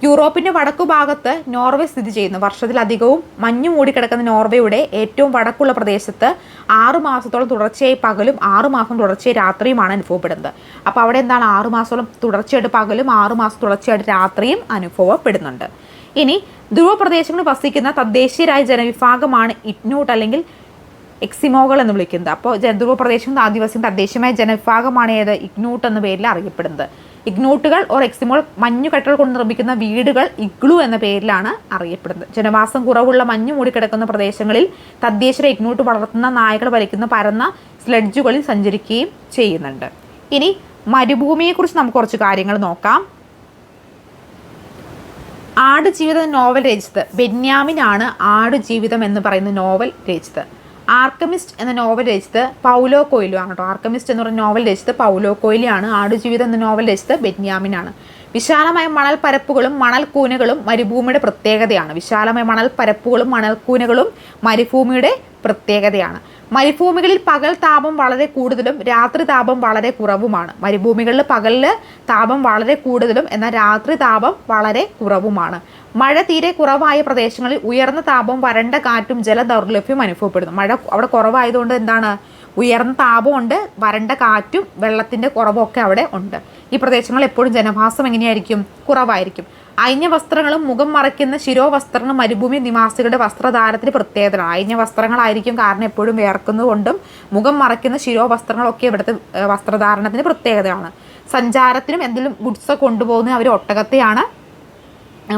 യൂറോപ്പിൻ്റെ വടക്കു ഭാഗത്ത് നോർവേ സ്ഥിതി ചെയ്യുന്നു. വർഷത്തിലധികവും മഞ്ഞു മൂടിക്കിടക്കുന്ന നോർവേയുടെ ഏറ്റവും വടക്കുള്ള പ്രദേശത്ത് 6 മാസത്തോളം തുടർച്ചയായി പകലും 6 മാസം തുടർച്ചയായി രാത്രിയുമാണ് അനുഭവപ്പെടുന്നത്. അപ്പോൾ അവിടെ എന്താണ്? 6 മാസത്തോളം തുടർച്ചയായിട്ട് പകലും 6 മാസം തുടർച്ചയായിട്ട് രാത്രിയും അനുഭവപ്പെടുന്നുണ്ട്. ഇനി ധ്രുവപ്രദേശങ്ങളിൽ വസിക്കുന്ന തദ്ദേശീയരായ ജനവിഭാഗമാണ് ഇഗ്നൂട്ട് അല്ലെങ്കിൽ എക്സിമോകൾ എന്ന് വിളിക്കുന്നത്. അപ്പോൾ ധ്രുവപ്രദേശങ്ങളിൽ ആദിവാസി തദ്ദേശീയമായ ജനവിഭാഗമാണ് ഏത്? ഇഗ്നൂട്ട് എന്ന പേരിൽ അറിയപ്പെടുന്നത്. ഇഗ്നൂട്ടുകൾ ഓർ എക്സിമോൾ മഞ്ഞുകട്ടകൾ കൊണ്ട് നിർമ്മിക്കുന്ന വീടുകൾ ഇഗ്ലു എന്ന പേരിലാണ് അറിയപ്പെടുന്നത്. ജനവാസം കുറവുള്ള മഞ്ഞു മൂടിക്കിടക്കുന്ന പ്രദേശങ്ങളിൽ തദ്ദേശീയ ഇഗ്നൂട്ട് വളർത്തുന്ന നായകൾ വലിക്കുന്ന പരന്ന സ്ലെഡ്ജുകളിൽ സഞ്ചരിക്കുകയും ചെയ്യുന്നുണ്ട്. ഇനി മരുഭൂമിയെക്കുറിച്ച് നമുക്ക് കുറച്ച് കാര്യങ്ങൾ നോക്കാം. ആടുജീവിതം നോവൽ രചിച്ചത് ബെന്യാമിനാണ്. ആടുജീവിതം എന്ന് പറയുന്ന നോവൽ രചിച്ചത്. ആർക്കമിസ്റ്റ് എന്ന നോവൽ രചിച്ചത് പൗലോ കൊയ്ലോ ആണ് കേട്ടോ. ആർക്കമിസ്റ്റ് എന്ന് പറയുന്ന നോവൽ രചിച്ചത് പൗലോ കൊയ്ലോ ആണ്. ആടുജീവിതം എന്ന നോവൽ രചിച്ചത് ബെന്യാമിനാണ്. വിശാലമായ മണൽപ്പരപ്പുകളും മണൽക്കൂനകളും മരുഭൂമിയുടെ പ്രത്യേകതയാണ്. വിശാലമായ മണൽപ്പരപ്പുകളും മണൽക്കൂനകളും മരുഭൂമിയുടെ പ്രത്യേകതയാണ്. മരുഭൂമികളിൽ പകൽ താപം വളരെ കൂടുതലും രാത്രി താപം വളരെ കുറവുമാണ്. മരുഭൂമികളിൽ പകലിൽ താപം വളരെ കൂടുതലും എന്നാൽ രാത്രി താപം വളരെ കുറവുമാണ്. മഴ തീരെ കുറവായ പ്രദേശങ്ങളിൽ ഉയർന്ന താപം, വരണ്ട കാറ്റും ജലദൗർലഭ്യവും അനുഭവപ്പെടുന്നു. മഴ അവിടെ കുറവായതുകൊണ്ട് എന്താണ്? ഉയർന്ന താപമുണ്ട്, വരണ്ട കാറ്റും വെള്ളത്തിൻ്റെ കുറവും ഒക്കെ അവിടെ ഉണ്ട്. ഈ പ്രദേശങ്ങളിൽ എപ്പോഴും ജനവാസം എങ്ങനെയായിരിക്കും? കുറവായിരിക്കും. അയഞ്ഞ വസ്ത്രങ്ങളും മുഖം മറയ്ക്കുന്ന ശിരോവസ്ത്രങ്ങളും മരുഭൂമി നിവാസികളുടെ വസ്ത്രധാരത്തിന് പ്രത്യേകതയാണ്. അയഞ്ഞ വസ്ത്രങ്ങളായിരിക്കും, കാരണം എപ്പോഴും വിയർക്കുന്നതുകൊണ്ടും മുഖം മറയ്ക്കുന്ന ശിരോവസ്ത്രങ്ങളൊക്കെ ഇവിടുത്തെ വസ്ത്രധാരണത്തിന് പ്രത്യേകതയാണ്. സഞ്ചാരത്തിനും എന്തെങ്കിലും ഗുഡ്സ് കൊണ്ടുപോകുന്നത് അവർ ഒട്ടകത്തെയാണ്.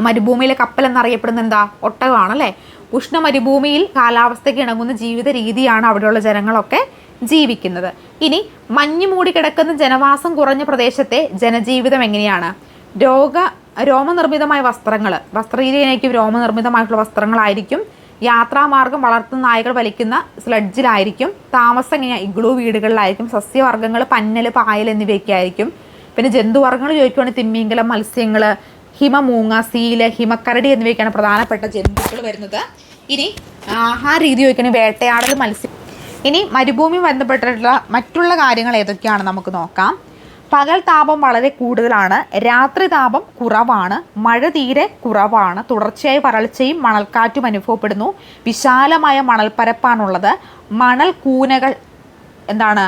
മരുഭൂമിയിലെ കപ്പൽ എന്നറിയപ്പെടുന്ന എന്താ? ഒട്ടകമാണല്ലേ. ഉഷ്ണ മരുഭൂമിയിൽ കാലാവസ്ഥയ്ക്ക് ഇണങ്ങുന്ന ജീവിത രീതിയാണ് അവിടെയുള്ള ജനങ്ങളൊക്കെ ജീവിക്കുന്നത്. ഇനി മഞ്ഞ് മൂടി കിടക്കുന്ന ജനവാസം കുറഞ്ഞ പ്രദേശത്തെ ജനജീവിതം എങ്ങനെയാണ്? രോമനിർമ്മിതമായ വസ്ത്രരീതിയായിരിക്കും രോമനിർമ്മിതമായിട്ടുള്ള വസ്ത്രങ്ങളായിരിക്കും. യാത്രാമാർഗം വളർത്തുന്ന നായകൾ വലിക്കുന്ന സ്ലഡ്ജിലായിരിക്കും. താമസം എങ്ങനെയാണ്? ഇഗ്ലൂ വീടുകളിലായിരിക്കും. സസ്യവർഗ്ഗങ്ങൾ പന്നൽ, പായൽ എന്നിവയൊക്കെ ആയിരിക്കും. പിന്നെ ജന്തുവർഗ്ഗങ്ങൾ ചോദിക്കുവാണെങ്കിൽ തിമ്മിങ്കലം, മത്സ്യങ്ങൾ, ഹിമമൂങ്ങ, സീല്, ഹിമക്കരടി എന്നിവയൊക്കെയാണ് പ്രധാനപ്പെട്ട ജന്തുക്കൾ വരുന്നത്. ഇനി ആഹാര രീതി ചോദിക്കുകയാണെങ്കിൽ വേട്ടയാടൽ, മത്സ്യം. ഇനി മരുഭൂമി ബന്ധപ്പെട്ടിട്ടുള്ള മറ്റുള്ള കാര്യങ്ങൾ ഏതൊക്കെയാണ് നമുക്ക് നോക്കാം. പകൽ താപം വളരെ കൂടുതലാണ്, രാത്രി താപം കുറവാണ്, മഴ തീരെ കുറവാണ്, തുടർച്ചയായ വരൾച്ചയും മണൽക്കാറ്റും അനുഭവപ്പെടുന്നു, വിശാലമായ മണൽപ്പരപ്പാണുള്ളത്, മണൽ കൂനകൾ. എന്താണ്?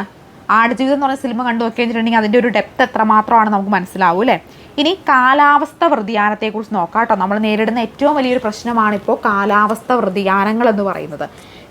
ആടുജീവിതം എന്ന് പറഞ്ഞ സിനിമ കണ്ടു നോക്കിയിട്ടുണ്ടെങ്കിൽ അതിൻ്റെ ഒരു ഡെപ്ത് എത്രമാത്രമാണ് നമുക്ക് മനസ്സിലാവും അല്ലേ. ഇനി കാലാവസ്ഥ വ്യതിയാനത്തെക്കുറിച്ച് നോക്കാം കേട്ടോ. നമ്മൾ നേരിടുന്ന ഏറ്റവും വലിയൊരു പ്രശ്നമാണിപ്പോൾ കാലാവസ്ഥ വ്യതിയാനങ്ങൾ എന്ന് പറയുന്നത്.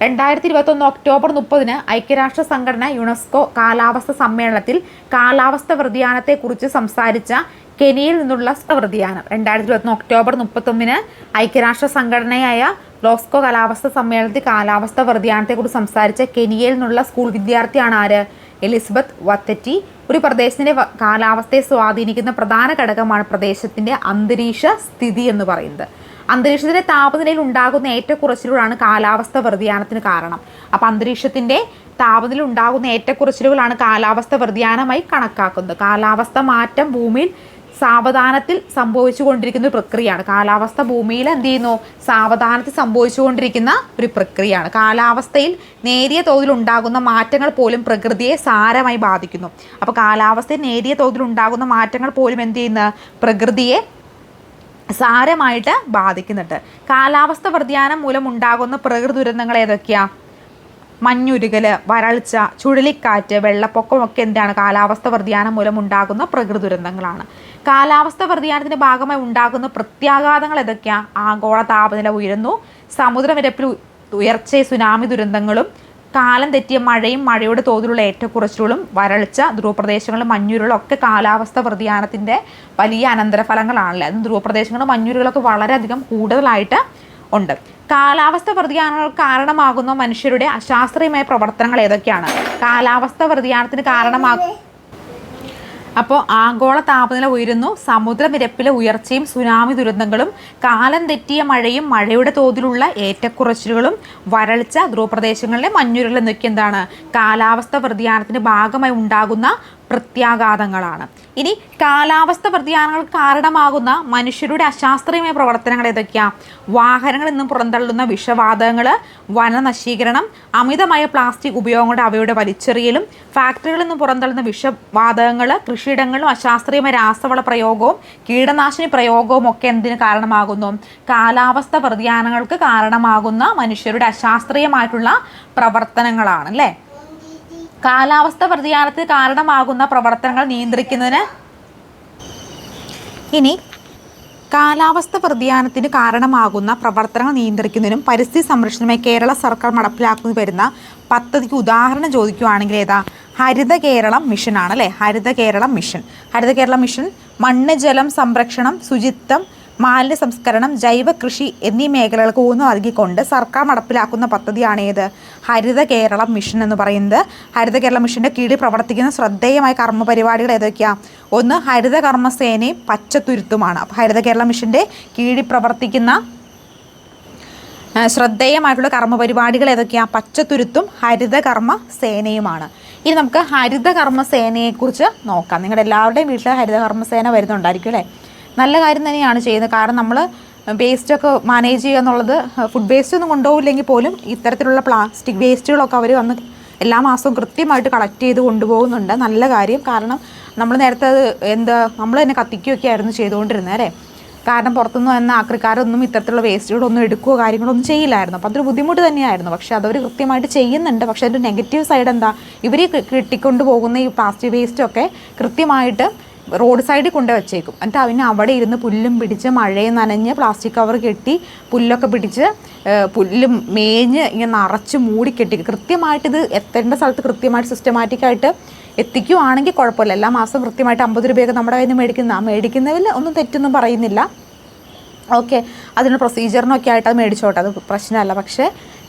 2021 ഒക്ടോബർ 30 ഐക്യരാഷ്ട്ര സംഘടന യുനെസ്കോ കാലാവസ്ഥ സമ്മേളനത്തിൽ കാലാവസ്ഥ വ്യതിയാനത്തെക്കുറിച്ച് സംസാരിച്ച കെനിയയിൽ നിന്നുള്ള വ്യതിയാനം. 2021 ഒക്ടോബർ 31 ഐക്യരാഷ്ട്ര സംഘടനയായ യുനെസ്കോ കാലാവസ്ഥ സമ്മേളനത്തിൽ കാലാവസ്ഥ വ്യതിയാനത്തെക്കുറിച്ച് സംസാരിച്ച കെനിയയിൽ നിന്നുള്ള സ്കൂൾ വിദ്യാർത്ഥിയാണ് ആര്? എലിസബത്ത് വത്തറ്റി. ഒരു പ്രദേശത്തിൻ്റെ കാലാവസ്ഥയെ സ്വാധീനിക്കുന്ന പ്രധാന ഘടകമാണ് പ്രദേശത്തിൻ്റെ അന്തരീക്ഷ സ്ഥിതി എന്ന് പറയുന്നത്. അന്തരീക്ഷത്തിൻ്റെ താപനിലയിൽ ഉണ്ടാകുന്ന ഏറ്റക്കുറച്ചിലുകളാണ് കാലാവസ്ഥ വ്യതിയാനത്തിന് കാരണം. അപ്പോൾ അന്തരീക്ഷത്തിൻ്റെ താപനില ഉണ്ടാകുന്ന ഏറ്റക്കുറച്ചിലുകളാണ് കാലാവസ്ഥ വ്യതിയാനമായി കണക്കാക്കുന്നത്. കാലാവസ്ഥ മാറ്റം ഭൂമിയിൽ സാവധാനത്തിൽ സംഭവിച്ചു കൊണ്ടിരിക്കുന്ന ഒരു പ്രക്രിയയാണ്. കാലാവസ്ഥ ഭൂമിയിൽ എന്ത് ചെയ്യുന്നു? സാവധാനത്തിൽ സംഭവിച്ചു കൊണ്ടിരിക്കുന്ന ഒരു പ്രക്രിയയാണ്. കാലാവസ്ഥയിൽ നേരിയ തോതിൽ ഉണ്ടാകുന്ന മാറ്റങ്ങൾ പോലും പ്രകൃതിയെ സാരമായി ബാധിക്കുന്നു. അപ്പോൾ കാലാവസ്ഥയിൽ നേരിയ തോതിൽ ഉണ്ടാകുന്ന മാറ്റങ്ങൾ പോലും എന്ത് ചെയ്യുന്ന പ്രകൃതിയെ സാരമായിട്ട് ബാധിക്കുന്നുണ്ട്. കാലാവസ്ഥ വ്യതിയാനം മൂലം ഉണ്ടാകുന്ന പ്രകൃതി ദുരന്തങ്ങൾ ഏതൊക്കെയാണ്? മഞ്ഞുരുകൽ, വരൾച്ച, ചുഴലിക്കാറ്റ്, വെള്ളപ്പൊക്കം ഒക്കെ എന്താണ്? കാലാവസ്ഥ വ്യതിയാനം മൂലം ഉണ്ടാകുന്ന പ്രകൃതി ദുരന്തങ്ങളാണ്. കാലാവസ്ഥ വ്യതിയാനത്തിൻ്റെ ഭാഗമായി ഉണ്ടാകുന്ന പ്രത്യാഘാതങ്ങൾ ഏതൊക്കെയാണ്? ആഗോള താപനില ഉയരുന്നു, സമുദ്രനിരപ്പിൽ ഉയർച്ച, സുനാമി ദുരന്തങ്ങളും, കാലം തെറ്റിയ മഴയും മഴയുടെ തോതിലുള്ള ഏറ്റക്കുറച്ചിലുകളും, വരൾച്ച, ധ്രുവപ്രദേശങ്ങളിലും മഞ്ഞുരുകളും ഒക്കെ കാലാവസ്ഥ വ്യതിയാനത്തിൻ്റെ വലിയ അനന്തരഫലങ്ങളാണല്ലേ. അതും ധ്രുവപ്രദേശങ്ങളും മഞ്ഞുരുകളൊക്കെ വളരെയധികം കൂടുതലായിട്ട് ഉണ്ട്. കാലാവസ്ഥ വ്യതിയാനങ്ങൾക്ക് കാരണമാകുന്ന മനുഷ്യരുടെ അശാസ്ത്രീയമായ പ്രവർത്തനങ്ങൾ ഏതൊക്കെയാണ്? കാലാവസ്ഥ വ്യതിയാനത്തിന് അപ്പോൾ ആഗോള താപനില ഉയരുന്നു, സമുദ്രനിരപ്പിലെ ഉയർച്ചയും സുനാമി ദുരന്തങ്ങളും, കാലം തെറ്റിയ മഴയും മഴയുടെ തോതിലുള്ള ഏറ്റക്കുറച്ചിലുകളും, വരൾച്ച, ധ്രുവപ്രദേശങ്ങളിലെ മഞ്ഞുരുൾ എന്നൊക്കെ എന്താണ്? കാലാവസ്ഥ വ്യതിയാനത്തിൻ്റെ ഭാഗമായി ഉണ്ടാകുന്ന പ്രത്യാഘാതങ്ങളാണ്. ഇനി കാലാവസ്ഥ വ്യതിയാനങ്ങൾക്ക് കാരണമാകുന്ന മനുഷ്യരുടെ അശാസ്ത്രീയമായ പ്രവർത്തനങ്ങൾ ഏതൊക്കെയാണ്? വാഹനങ്ങളിൽ നിന്നും പുറന്തള്ളുന്ന വിഷവാതകങ്ങൾ, വനനശീകരണം, അമിതമായ പ്ലാസ്റ്റിക് ഉപയോഗങ്ങളുടെ അവയുടെ വലിച്ചെറിയലും, ഫാക്ടറികളിൽ നിന്നും പുറന്തള്ളുന്ന വിഷവാതകങ്ങൾ, കൃഷിയിടങ്ങളിലും അശാസ്ത്രീയമായ രാസവള പ്രയോഗവും കീടനാശിനി പ്രയോഗവും ഒക്കെ എന്തിന് കാരണമാകുന്നു? കാലാവസ്ഥ വ്യതിയാനങ്ങൾക്ക് കാരണമാകുന്ന മനുഷ്യരുടെ അശാസ്ത്രീയമായിട്ടുള്ള പ്രവർത്തനങ്ങളാണ് അല്ലേ. കാലാവസ്ഥ വ്യതിയാനത്തിന് കാരണമാകുന്ന പ്രവർത്തനങ്ങൾ നിയന്ത്രിക്കുന്നതിന് ഇനി കാലാവസ്ഥ വ്യതിയാനത്തിന് കാരണമാകുന്ന പ്രവർത്തനങ്ങൾ നിയന്ത്രിക്കുന്നതിനും പരിസ്ഥിതി സംരക്ഷണമായി കേരള സർക്കാർ നടപ്പിലാക്കുന്നു വരുന്ന പദ്ധതിക്ക് ഉദാഹരണം ചോദിക്കുകയാണെങ്കിൽ ഏതാ? ഹരിത കേരളം മിഷനാണ് അല്ലേ. ഹരിത കേരളം മിഷൻ മണ്ണ്, ജലം സംരക്ഷണം, ശുചിത്വം, മാലിന്യ സംസ്കരണം, ജൈവ കൃഷി എന്നീ മേഖലകൾക്ക് ഊന്നൽ നൽകിക്കൊണ്ട് സർക്കാർ നടപ്പിലാക്കുന്ന പദ്ധതിയാണ് ഏത്? ഹരിത കേരളം മിഷൻ എന്ന് പറയുന്നത്. ഹരിത കേരളം മിഷൻ്റെ കീഴിൽ പ്രവർത്തിക്കുന്ന ശ്രദ്ധേയമായ കർമ്മപരിപാടികൾ ഏതൊക്കെയാണ്? ഒന്ന് ഹരിത കർമ്മസേനയും പച്ചത്തുരുത്തുമാണ്. അപ്പോൾ ഹരിത കേരളം മിഷൻ്റെ കീഴിൽ പ്രവർത്തിക്കുന്ന ശ്രദ്ധേയമായിട്ടുള്ള കർമ്മപരിപാടികൾ ഏതൊക്കെയാണ്? പച്ചത്തുരുത്തും ഹരിത കർമ്മ സേനയുമാണ്. ഇനി നമുക്ക് ഹരിത കർമ്മസേനയെക്കുറിച്ച് നോക്കാം. നിങ്ങളുടെ എല്ലാവരുടെയും വീട്ടിൽ ഹരിത കർമ്മസേന വരുന്നുണ്ടായിരിക്കും അല്ലേ. നല്ല കാര്യം തന്നെയാണ് ചെയ്യുന്നത്. കാരണം നമ്മൾ വേസ്റ്റൊക്കെ മാനേജ് ചെയ്യുക എന്നുള്ളത്, ഫുഡ് വേസ്റ്റ് ഒന്നും കൊണ്ടുപോകില്ലെങ്കിൽ പോലും ഇത്തരത്തിലുള്ള പ്ലാസ്റ്റിക് വേസ്റ്റുകളൊക്കെ അവർ വന്ന് എല്ലാ മാസവും കൃത്യമായിട്ട് കളക്ട് ചെയ്ത് കൊണ്ടുപോകുന്നുണ്ട്. നല്ല കാര്യം. കാരണം നമ്മൾ നേരത്തെ അത് നമ്മൾ തന്നെ കത്തിക്കുകയൊക്കെ ആയിരുന്നു ചെയ്തുകൊണ്ടിരുന്നത് അല്ലേ. കാരണം പുറത്തുനിന്ന് വന്ന ആക്രിക്കാരൊന്നും ഇത്തരത്തിലുള്ള വേസ്റ്റുകളൊന്നും എടുക്കുകയോ കാര്യങ്ങളൊന്നും ചെയ്യില്ലായിരുന്നു. അപ്പോൾ അതൊരു ബുദ്ധിമുട്ട് തന്നെയായിരുന്നു. പക്ഷേ അതവർ കൃത്യമായിട്ട് ചെയ്യുന്നുണ്ട്. പക്ഷേ അതിൻ്റെ നെഗറ്റീവ് സൈഡ് എന്താ, ഇവർ കിട്ടിക്കൊണ്ട് പോകുന്ന ഈ പ്ലാസ്റ്റിക് വേസ്റ്റൊക്കെ കൃത്യമായിട്ട് റോഡ് സൈഡിൽ കൊണ്ട് വെച്ചേക്കും. എന്നിട്ട് അവന് അവിടെ ഇരുന്ന് പുല്ലും പിടിച്ച് മഴയും നനഞ്ഞ് പ്ലാസ്റ്റിക് കവർ കെട്ടി പുല്ലൊക്കെ പിടിച്ച് പുല്ലും മേഞ്ഞ് ഇങ്ങനെ നിറച്ച് മൂടിക്കെട്ടി കൃത്യമായിട്ട് ഇത് എത്തേണ്ട സ്ഥലത്ത് കൃത്യമായിട്ട് സിസ്റ്റമാറ്റിക്കായിട്ട് എത്തിക്കുവാണെങ്കിൽ കുഴപ്പമില്ല. എല്ലാ മാസവും കൃത്യമായിട്ട് 50 രൂപയൊക്കെ നമ്മുടെ കയ്യിൽ നിന്ന് മേടിക്കുന്നതിൽ ഒന്നും തെറ്റൊന്നും പറയുന്നില്ല. ഓക്കെ, അതിന് പ്രൊസീജിയറിനൊക്കെ ആയിട്ട് അത് മേടിച്ചോട്ടെ, അത് പ്രശ്നമല്ല. പക്ഷേ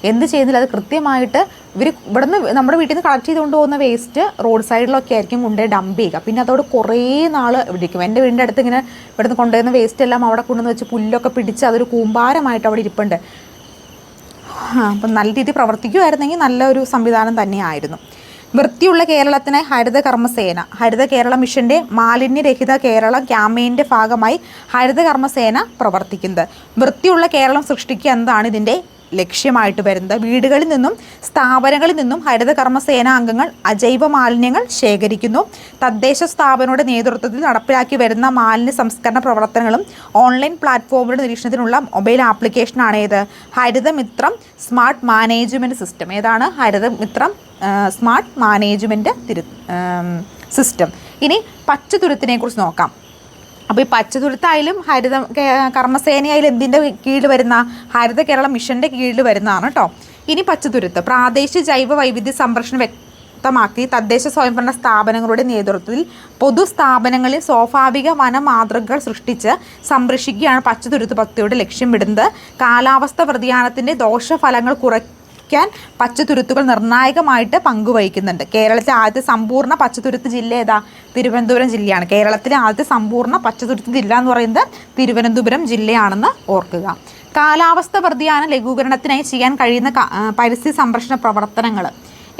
എന്ത് ചെയ്യുന്നില്ല, അത് കൃത്യമായിട്ട് ഇവിടുന്ന് നമ്മുടെ വീട്ടിൽ നിന്ന് കളക്ട് ചെയ്തുകൊണ്ട് പോകുന്ന വേസ്റ്റ് റോഡ് സൈഡിലൊക്കെ ആയിരിക്കും കൊണ്ടുപോയി ഡംപ് ചെയ്യുക. പിന്നെ അതോട് കുറേ നാൾ ഇരിക്കും. എൻ്റെ വീടിൻ്റെ അടുത്ത് ഇങ്ങനെ ഇവിടുന്ന് കൊണ്ടുവരുന്ന വേസ്റ്റ് എല്ലാം അവിടെ കൊണ്ടുവന്ന് വെച്ച് പുല്ലൊക്കെ പിടിച്ച് അതൊരു കൂമ്പാരമായിട്ട് അവിടെ ഇരിപ്പുണ്ട്. അപ്പം നല്ല രീതിയിൽ പ്രവർത്തിക്കുമായിരുന്നെങ്കിൽ നല്ലൊരു സംവിധാനം തന്നെയായിരുന്നു. വൃത്തിയുള്ള കേരളത്തിന് ഹരിത കർമ്മസേന, ഹരിത കേരള മിഷൻ്റെ മാലിന്യരഹിത കേരളം ക്യാമ്പയിൻ്റെ ഭാഗമായി ഹരിത കർമ്മസേന പ്രവർത്തിക്കുന്നത്. വൃത്തിയുള്ള കേരളം സൃഷ്ടിക്കുക എന്നതാണ് ഇതിൻ്റെ ലക്ഷ്യമായിട്ട് വരുന്നത്. വീടുകളിൽ നിന്നും സ്ഥാപനങ്ങളിൽ നിന്നും ഹരിത കർമ്മസേന അംഗങ്ങൾ അജൈവ മാലിന്യങ്ങൾ ശേഖരിക്കുന്നു. തദ്ദേശ സ്ഥാപനങ്ങളുടെ നേതൃത്വത്തിൽ നടപ്പിലാക്കി വരുന്ന മാലിന്യ സംസ്കരണ പ്രവർത്തനങ്ങളും ഓൺലൈൻ പ്ലാറ്റ്ഫോമുകളുടെ നിരീക്ഷണത്തിനുള്ള മൊബൈൽ ആപ്ലിക്കേഷനാണ് ഏത്, ഹരിതമിത്രം സ്മാർട്ട് മാനേജ്മെൻറ്റ് സിസ്റ്റം. ഏതാണ് ഹരിതമിത്രം സ്മാർട്ട് മാനേജ്മെൻറ്റ് സിസ്റ്റം. ഇനി പച്ചത്തുരുത്തിനെ കുറിച്ച് നോക്കാം. അപ്പോൾ ഈ പച്ചത്തുരുത്തായാലും ഹരിത കർമ്മസേനയായാലും എന്തിൻ്റെ കീഴിൽ വരുന്ന, ഹരിത കേരള മിഷൻ്റെ കീഴിൽ വരുന്നതാണ് കേട്ടോ. ഇനി പച്ചത്തുരുത്ത് പ്രാദേശിക ജൈവ വൈവിധ്യ സംരക്ഷണം വ്യക്തമാക്കി തദ്ദേശ സ്വയംഭരണ സ്ഥാപനങ്ങളുടെ നേതൃത്വത്തിൽ പൊതുസ്ഥാപനങ്ങളിൽ സ്വാഭാവിക വന മാതൃകകൾ സൃഷ്ടിച്ച് സംരക്ഷിക്കുകയാണ് പച്ചത്തുരുത്ത് പദ്ധതിയുടെ ലക്ഷ്യം വിടുന്നത്. കാലാവസ്ഥ വ്യതിയാനത്തിൻ്റെ ദോഷഫലങ്ങൾ പച്ചത്തുരുത്തുകൾ നിർണായകമായിട്ട് പങ്കുവഹിക്കുന്നുണ്ട്. കേരളത്തിലെ ആദ്യത്തെ സമ്പൂർണ്ണ പച്ചത്തുരുത്ത് ജില്ല ഏതാ, തിരുവനന്തപുരം ജില്ലയാണ്. കേരളത്തിലെ ആദ്യത്തെ സമ്പൂർണ്ണ പച്ചത്തുരുത്ത് ജില്ല എന്ന് പറയുന്നത് തിരുവനന്തപുരം ജില്ലയാണെന്ന് ഓർക്കുക. കാലാവസ്ഥ വ്യതിയാനം ലഘൂകരണത്തിനായി ചെയ്യാൻ കഴിയുന്ന പരിസ്ഥിതി സംരക്ഷണ പ്രവർത്തനങ്ങൾ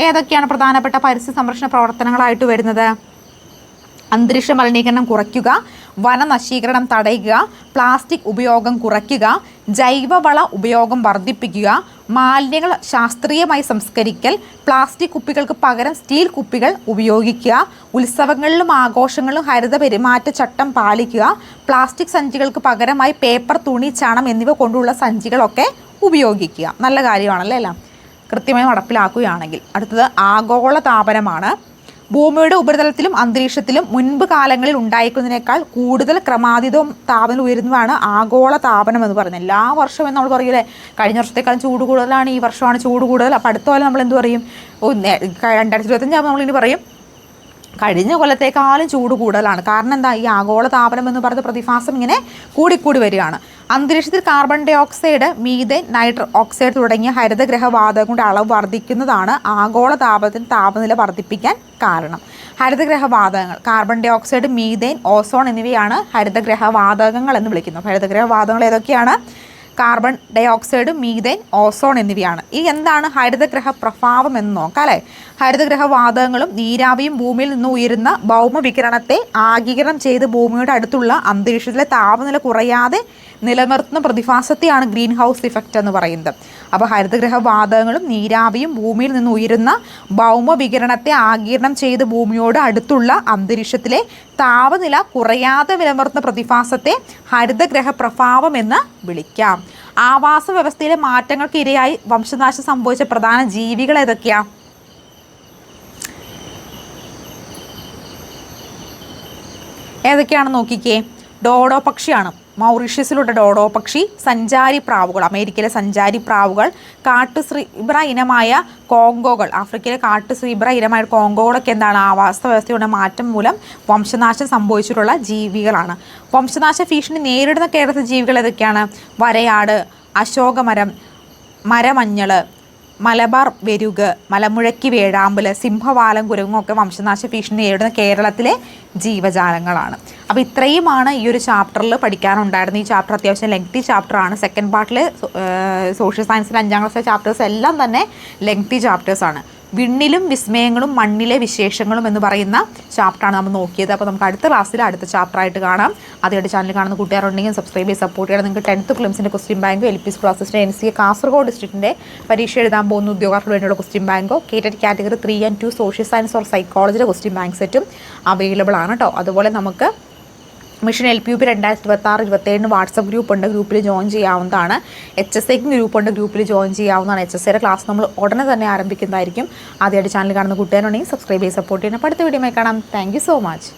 ഏതൊക്കെയാണ്? പ്രധാനപ്പെട്ട പരിസ്ഥിതി സംരക്ഷണ പ്രവർത്തനങ്ങളായിട്ട് വരുന്നത് അന്തരീക്ഷ മലിനീകരണം കുറയ്ക്കുക, വനനശീകരണം തടയുക, പ്ലാസ്റ്റിക് ഉപയോഗം കുറയ്ക്കുക, ജൈവവള ഉപയോഗം വർദ്ധിപ്പിക്കുക, മാലിന്യങ്ങൾ ശാസ്ത്രീയമായി സംസ്കരിക്കൽ, പ്ലാസ്റ്റിക് കുപ്പികൾക്ക് പകരം സ്റ്റീൽ കുപ്പികൾ ഉപയോഗിക്കുക, ഉത്സവങ്ങളിലും ആഘോഷങ്ങളിലും ഹരിത പെരുമാറ്റച്ചട്ടം പാലിക്കുക, പ്ലാസ്റ്റിക് സഞ്ചികൾക്ക് പകരമായി പേപ്പർ, തുണി, ചണം എന്നിവ കൊണ്ടുള്ള സഞ്ചികളൊക്കെ ഉപയോഗിക്കുക. നല്ല കാര്യമാണല്ലേ എല്ലാം കൃത്യമായി നടപ്പിലാക്കുകയാണെങ്കിൽ. അടുത്തത് ആഗോള താപനമാണ്. ഭൂമിയുടെ ഉപരിതലത്തിലും അന്തരീക്ഷത്തിലും മുൻപ് കാലങ്ങളിൽ ഉണ്ടായിരിക്കുന്നതിനേക്കാൾ കൂടുതൽ ക്രമാതീതവും താപനം ഉയരുന്നതാണ് ആഗോള താപനം എന്ന് പറയുന്നത്. എല്ലാ വർഷവും നമ്മൾ പറയില്ലേ, കഴിഞ്ഞ വർഷത്തേക്കാളും ചൂട് കൂടുതലാണ്, ഈ വർഷമാണ് ചൂട് കൂടുതൽ. അപ്പോൾ അടുത്ത കൊല്ലം നമ്മൾ എന്ത് പറയും, 2025 ആകുമ്പോൾ നമ്മളിനി പറയും കഴിഞ്ഞ കൊല്ലത്തേക്കാളും ചൂട് കൂടുതലാണ്. കാരണം എന്താ, ഈ ആഗോള താപനം എന്ന് പറയുന്ന പ്രതിഭാസം ഇങ്ങനെ കൂടിക്കൂടി വരികയാണ്. അന്തരീക്ഷത്തിൽ carbon dioxide, methane, nitrous oxide തുടങ്ങിയ ഹരിതഗ്രഹവാതകങ്ങളുടെ അളവ് വർദ്ധിക്കുന്നതാണ് ആഗോള താപനില വർദ്ധിപ്പിക്കാൻ കാരണം. ഹരിതഗ്രഹവാതകങ്ങൾ carbon dioxide, methane, ozone എന്നിവയാണ് ഹരിതഗ്രഹവാതകങ്ങൾ എന്ന് വിളിക്കുന്നത്. ഹരിതഗ്രഹവാതകങ്ങൾ ഏതൊക്കെയാണ്? Carbon dioxide, methane, ozone എന്നിവയാണ്. ഈ എന്താണ് ഹരിതഗ്രഹ പ്രഭാവം എന്ന് നോക്കാം അല്ലേ. ഹരിതഗ്രഹവാതകങ്ങളും നീരാവിയും ഭൂമിയിൽ നിന്ന് ഉയരുന്ന ഭൗമവികിരണത്തെ ആഗിരണം ചെയ്ത് ഭൂമിയുടെ അടുത്തുള്ള അന്തരീക്ഷത്തിലെ താപനില കുറയാതെ നിലനിർത്തുന്ന പ്രതിഭാസത്തെയാണ് ഗ്രീൻ ഹൗസ് ഇഫക്റ്റ് എന്ന് പറയുന്നത്. അപ്പോൾ ഹരിതഗ്രഹവാതകങ്ങളും നീരാവിയും ഭൂമിയിൽ നിന്ന് ഉയരുന്ന ഭൗമവികിരണത്തെ ആഗിരണം ചെയ്ത് ഭൂമിയോട് അടുത്തുള്ള അന്തരീക്ഷത്തിലെ താപനില കുറയാതെ നിലനിർത്തുന്ന പ്രതിഭാസത്തെ ഹരിതഗ്രഹ പ്രഭാവം എന്ന് വിളിക്കാം. ആവാസ വ്യവസ്ഥയിലെ മാറ്റങ്ങൾക്ക് ഇരയായി വംശനാശം സംഭവിച്ച പ്രധാന ജീവികൾ ഏതൊക്കെയാണ്? ഏതൊക്കെയാണെന്ന് നോക്കിക്കേ. ഡോഡോ പക്ഷിയാണ്, മൗറീഷ്യസിലുള്ള ഡോഡോ പക്ഷി, സഞ്ചാരി പ്രാവുകൾ, അമേരിക്കയിലെ സഞ്ചാരി പ്രാവുകൾ, കാട്ടുശ്രീബ്ര ഇനമായ കോങ്കോകൾ, ആഫ്രിക്കയിലെ കാട്ടുശ്രീബ്ര ഇനമായ കോങ്കോകളൊക്കെ എന്താണ് ആവാസ വ്യവസ്ഥയുടെ മാറ്റം മൂലം വംശനാശം സംഭവിച്ചിട്ടുള്ള ജീവികളാണ്. വംശനാശ ഭീഷണി നേരിടുന്ന കേരളത്തിലെ ജീവികൾ ഏതൊക്കെയാണ്? വരയാട്, അശോകമരം, മരമഞ്ഞൾ, മലബാർ വെരുക്, മലമുഴക്കി വേഴാമ്പൽ, സിംഹവാലം കുരങ്ങൊക്കെ വംശനാശ ഭീഷണി നേരിടുന്ന കേരളത്തിലെ ജീവജാലങ്ങളാണ്. അപ്പോൾ ഇത്രയുമാണ് ഈ ഒരു ചാപ്റ്ററിൽ പഠിക്കാനുണ്ടായിരുന്നത്. ഈ ചാപ്റ്റർ അത്യാവശ്യം ലെങ്തി ചാപ്റ്ററാണ്. സെക്കൻഡ് പാർട്ടിൽ സോഷ്യൽ സയൻസിലെ 5ാം ക്ലാസ്സിലെ ചാപ്റ്റേഴ്സ് എല്ലാം തന്നെ ലെങ്തി ചാപ്റ്റേഴ്സാണ്. വിണ്ണിലും വിസ്മയങ്ങളും മണ്ണിലെ വിശേഷങ്ങളും എന്ന് പറയുന്ന ചാപ്റ്ററാണ് നമ്മൾ നോക്കിയത്. അപ്പോൾ നമുക്ക് അടുത്ത ക്ലാസ്സിൽ അടുത്ത ചാപ്റ്ററായിട്ട് കാണാം. ആദ്യമായിട്ട് ചാനൽ കാണുന്ന കൂട്ടുകാരുണ്ടെങ്കിൽ സബ്സ്ക്രൈബ് ചെയ്ത് സപ്പോർട്ട് ചെയ്യണം. നിങ്ങൾക്ക് 10th പ്രിലിംസിൻ്റെ ക്വസ്റ്റ്യൻ ബാങ്കോ LP school assistant NCA Kasaragod ഡിസ്ട്രിക്റ്റിൻ്റെ പരീക്ഷ എഴുതാൻ പോകുന്ന ഉദ്യോഗാർത്ഥികൾക്ക് വേണ്ടിയുള്ള ക്വസ്റ്റ്യൻ ബാങ്കോ കേറ്റഡ് category 3 and 2 social science or സൈക്കോളജിയുടെ ക്വസ്റ്റ്യൻ ബാങ്ക് സെറ്റും അവൈലബിൾ ആണ് കേട്ടോ. അതുപോലെ നമുക്ക് മിഷൻ LPUP 2026-27 വാട്സപ്പ് ഗ്രൂപ്പുണ്ട്, ഗ്രൂപ്പിൽ ജോയിൻ ചെയ്യാവുന്നതാണ്. HSAക്കും ഗ്രൂപ്പുണ്ട്, ഗ്രൂപ്പിൽ ജോയിൻ ചെയ്യാവുന്നതാണ്. HSAയുടെ ക്ലാസ് നമ്മൾ ഉടനെ തന്നെ ആരംഭിക്കുന്നതായിരിക്കും. ആദ്യമായിട്ട് ചാനൽ കാണുന്ന കൂട്ടുകാരുണ്ടെങ്കിൽ സബ്സ്ക്രൈബ് ചെയ്ത് സപ്പോർട്ട് ചെയ്യണം. അടുത്ത വീഡിയോയിൽ കാണാം. Thank you so much.